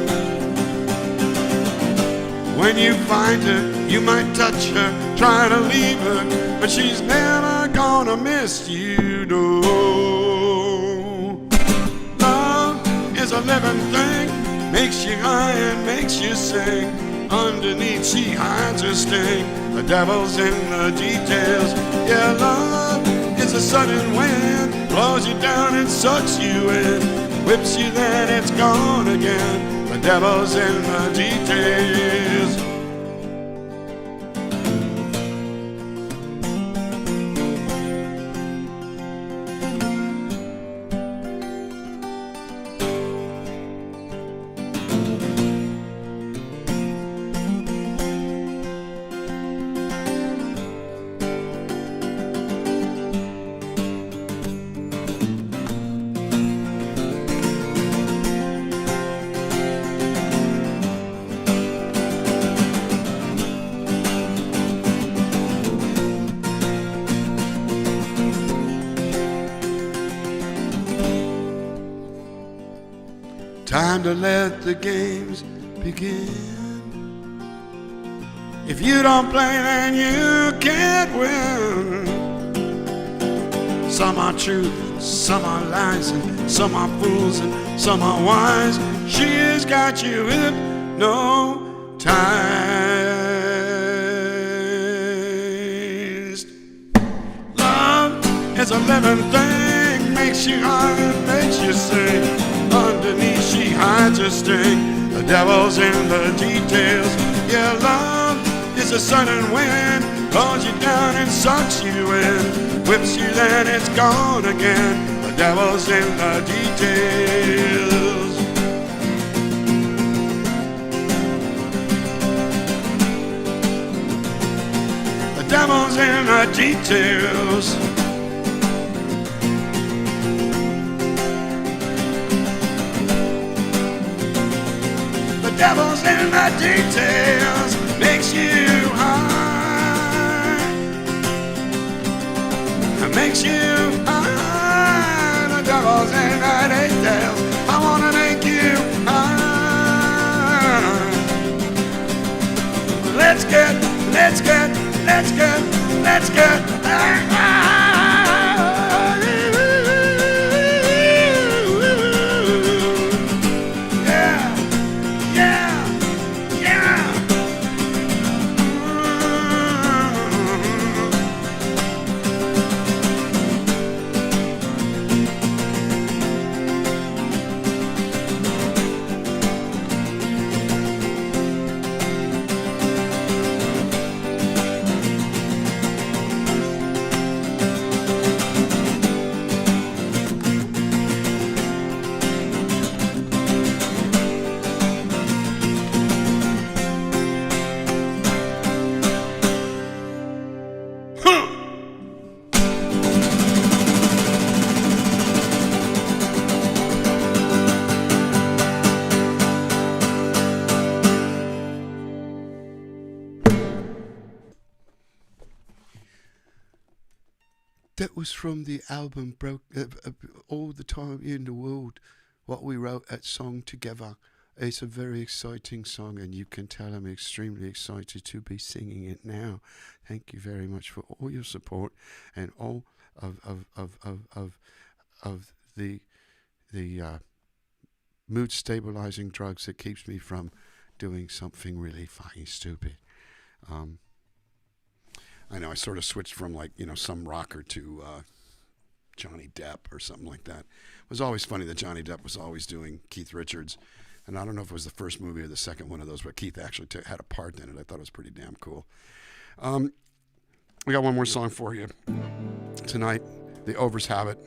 When you find her, you might touch her, try to leave her, but she's never gonna miss you, no. Is a living thing, makes you high and makes you sing. Underneath she hides her sting. The devil's in the details. Yeah, love is a sudden wind, blows you down and sucks you in, whips you then it's gone again. The devil's in the details. Time to let the games begin. If you don't play, then you can't win. Some are truth, some are lies, and some are fools, and some are wise. She has got you hypnotized. Love is a living thing, makes you high and makes you sing. Underneath she hides her sting. The devil's in the details. Yeah, love is a sudden wind, blows you down and sucks you in, whips you then it's gone again. The devil's in the details. The devil's in the details. The devil's in the details, makes you high, makes you high. The devil's in the details, I wanna make you high. Let's get high. That was from the album All the Time in the World, what we wrote that song together. It's a very exciting song, and you can tell I'm extremely excited to be singing it now. Thank you very much for all your support and all of the mood stabilizing drugs that keeps me from doing something really fucking stupid. I know I sort of switched from some rocker to Johnny Depp or something like that. It was always funny that Johnny Depp was always doing Keith Richards. And I don't know if it was the first movie or the second one of those, but Keith actually had a part in it. I thought it was pretty damn cool. We got one more song for you tonight. The Overs Have It.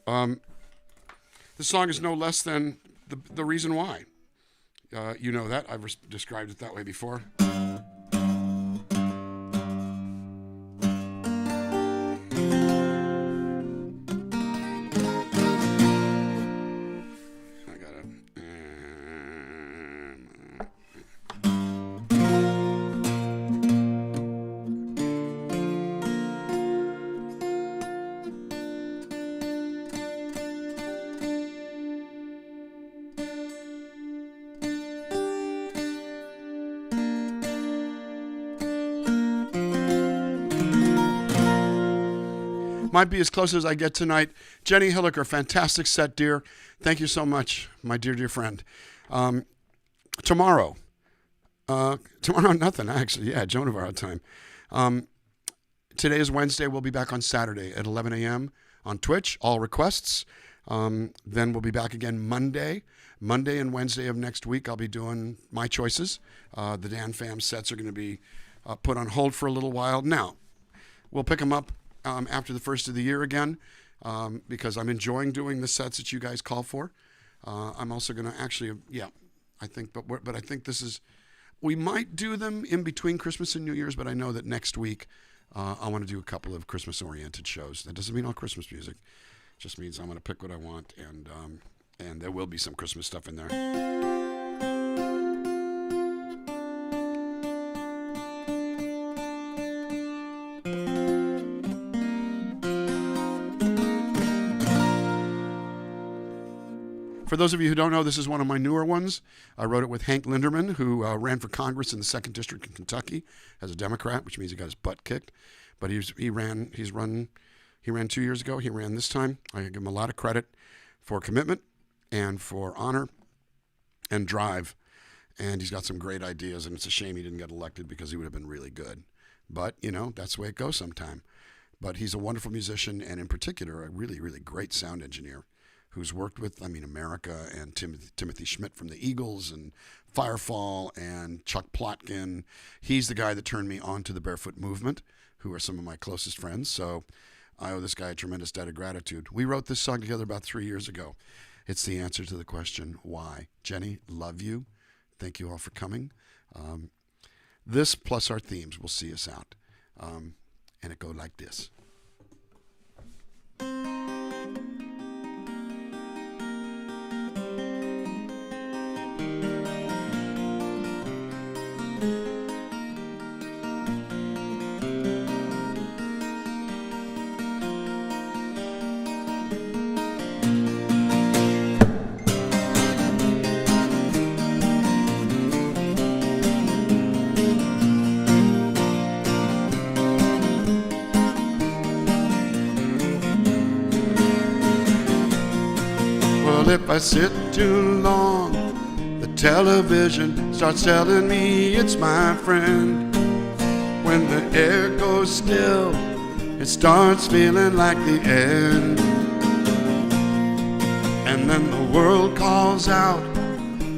The song is no less than the reason why. You know that. I've described it that way before. Might be as close as I get tonight. Jenny HIlliker, fantastic set, dear. Thank you so much, my dear, dear friend. Tomorrow, nothing, actually. Yeah, Joan of Arc time. Today is Wednesday. We'll be back on Saturday at 11 a.m. on Twitch, all requests. Then we'll be back again Monday. Monday and Wednesday of next week, I'll be doing my choices. The DanFam sets are going to be put on hold for a little while. Now, we'll pick them up after the first of the year again, because I'm enjoying doing the sets that you guys call for. I'm also going to actually, I think this is, we might do them in between Christmas and New Year's, but I know that next week I want to do a couple of Christmas-oriented shows. That doesn't mean all Christmas music. It just means I'm going to pick what I want, and there will be some Christmas stuff in there. For those of you who don't know, this is one of my newer ones. I wrote it with Hank Linderman, who ran for Congress in the 2nd District in Kentucky as a Democrat, which means he got his butt kicked. But he ran 2 years ago. He ran this time. I give him a lot of credit for commitment and for honor and drive. And he's got some great ideas, and it's a shame he didn't get elected because he would have been really good. But, that's the way it goes sometime. But he's a wonderful musician, and in particular, a really, really great sound engineer, who's worked with, America and Timothy Schmidt from the Eagles and Firefall and Chuck Plotkin. He's the guy that turned me on to the Barefoot Movement, who are some of my closest friends. So I owe this guy a tremendous debt of gratitude. We wrote this song together about 3 years ago. It's the answer to the question, why? Jenny, love you. Thank you all for coming. This plus our themes will see us out. And it go like this. If I sit too long, the television starts telling me it's my friend. When the air goes still, it starts feeling like the end. And then the world calls out,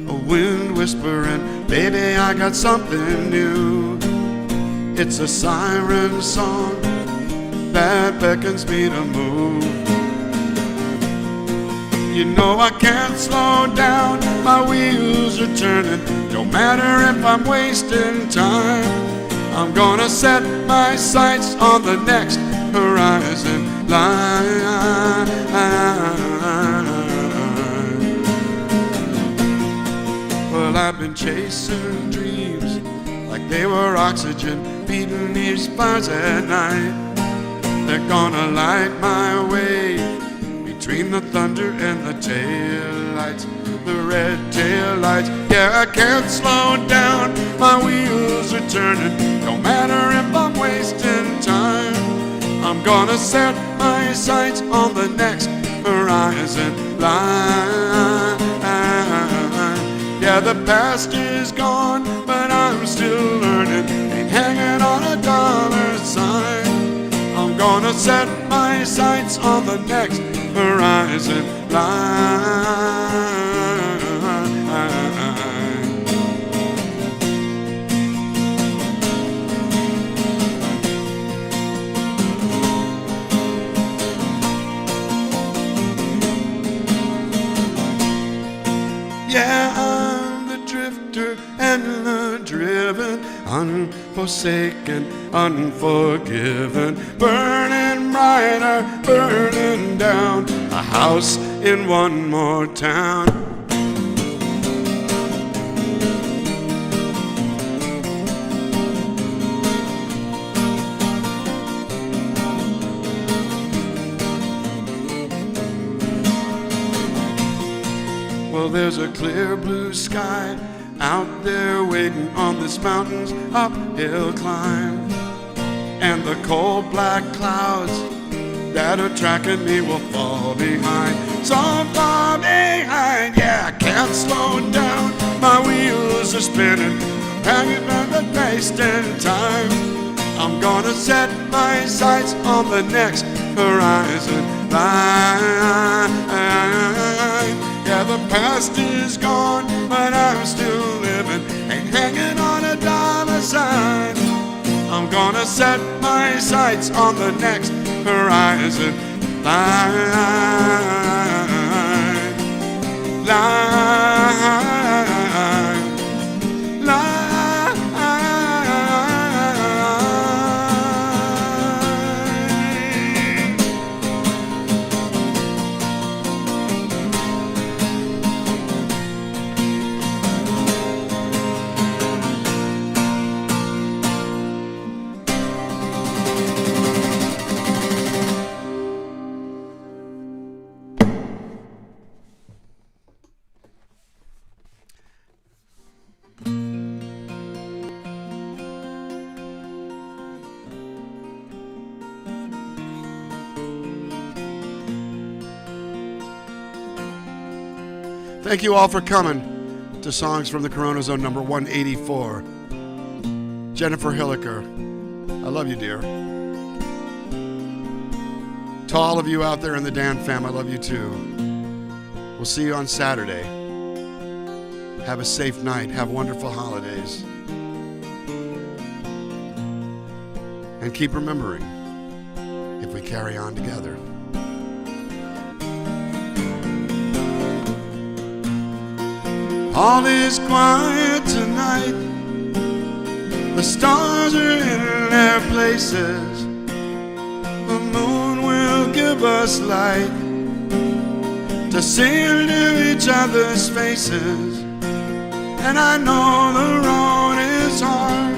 a wind whispering, baby, I got something new. It's a siren song that beckons me to move. You know I can't slow down, my wheels are turning. Don't matter if I'm wasting time, I'm gonna set my sights on the next horizon line. Well, I've been chasing dreams like they were oxygen beating these fires at night. They're gonna light my way between the thunder and the taillights, the red taillights. Yeah, I can't slow down, my wheels are turning, no matter if I'm wasting time. I'm gonna set my sights on the next horizon line. Yeah, the past is gone, but I'm still learning, ain't hanging on a dollar sign. I'm gonna set my sights on the next horizon line. Yeah, I'm the drifter and the driven, unforsaken, unforgiven, burning brighter, burning down, a house in one more town. Well, there's a clear blue sky out there waiting on this mountain's uphill climb, and the cold black clouds that are tracking me will fall behind, so far behind. Yeah, I can't slow down, my wheels are spinning, hanging by the wasting time. I'm gonna set my sights on the next horizon line. Yeah, the past is gone, but I'm still living, ain't hanging on a dollar sign. I'm gonna set my sights on the next horizon line. Line. Thank you all for coming to Songs from the CoronaZone number 184. Jennifer HIlliker, I love you, dear. To all of you out there in the DanFam, I love you too. We'll see you on Saturday. Have a safe night. Have wonderful holidays. And keep remembering, if we carry on together. All is quiet tonight. The stars are in their places. The moon will give us light to see into each other's faces. And I know the road is hard,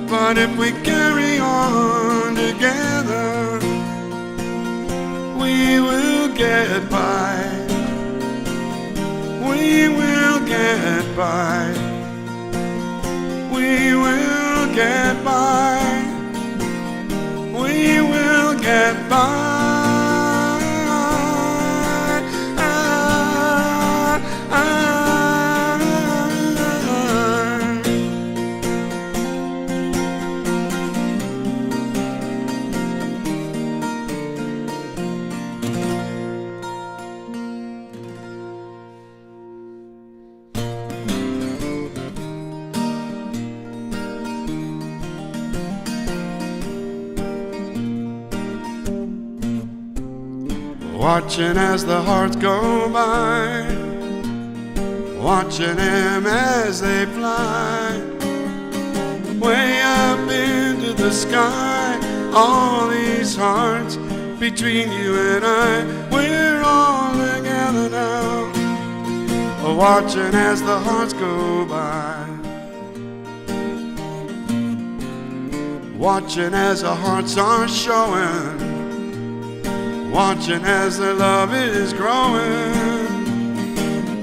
but if we carry on together, we will get by. We will get by. We will get by. We will get by. Watching as the hearts go by, watching them as they fly, way up into the sky. All these hearts between you and I, we're all together now. Watching as the hearts go by. watching as the hearts are showing, watching as the love is growing.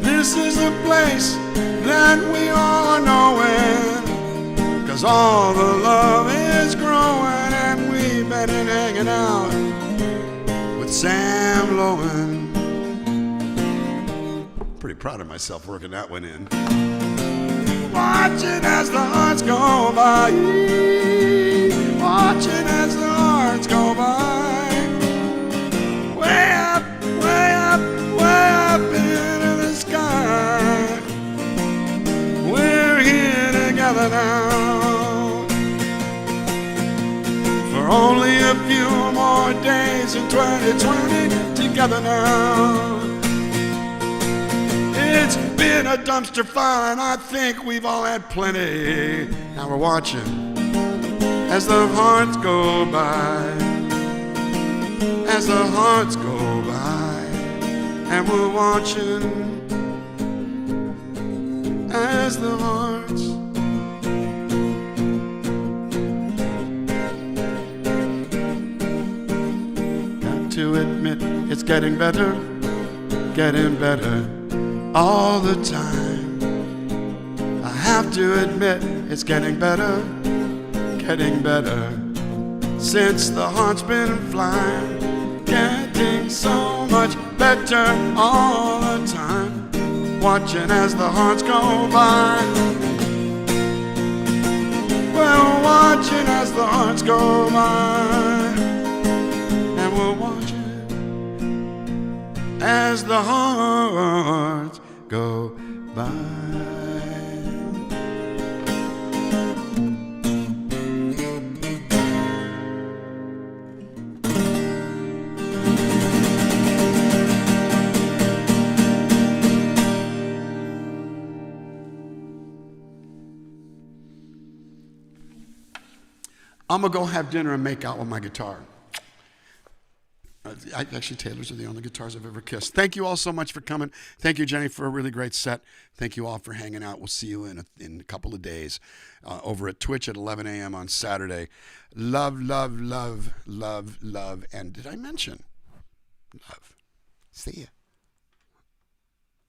This is a place that we all are knowing, 'cause all the love is growing, and we've been hanging out with Sam Lowen. Pretty proud of myself working that one in. Watching as the hearts go by, watching as the hearts go by, way up, way up, way up into the sky. We're here together now, for only a few more days in 2020, together now. It's been a dumpster fire, and I think we've all had plenty. Now we're watching as the hearts go by, as the hearts go by, and we're watching as the hearts. Got to admit, it's getting better all the time. I have to admit, it's getting better since the heart's been flying, getting so much better all the time, watching as the hearts go by. We're watching as the hearts go by, and we're watching as the hearts go by. I'm gonna go have dinner and make out with my guitar. Actually, Taylor's are the only guitars I've ever kissed. Thank you all so much for coming. Thank you, Jenny, for a really great set. Thank you all for hanging out. We'll see you in a couple of days over at Twitch at 11 a.m. on Saturday. Love, love, love, love, love. And did I mention love? See ya.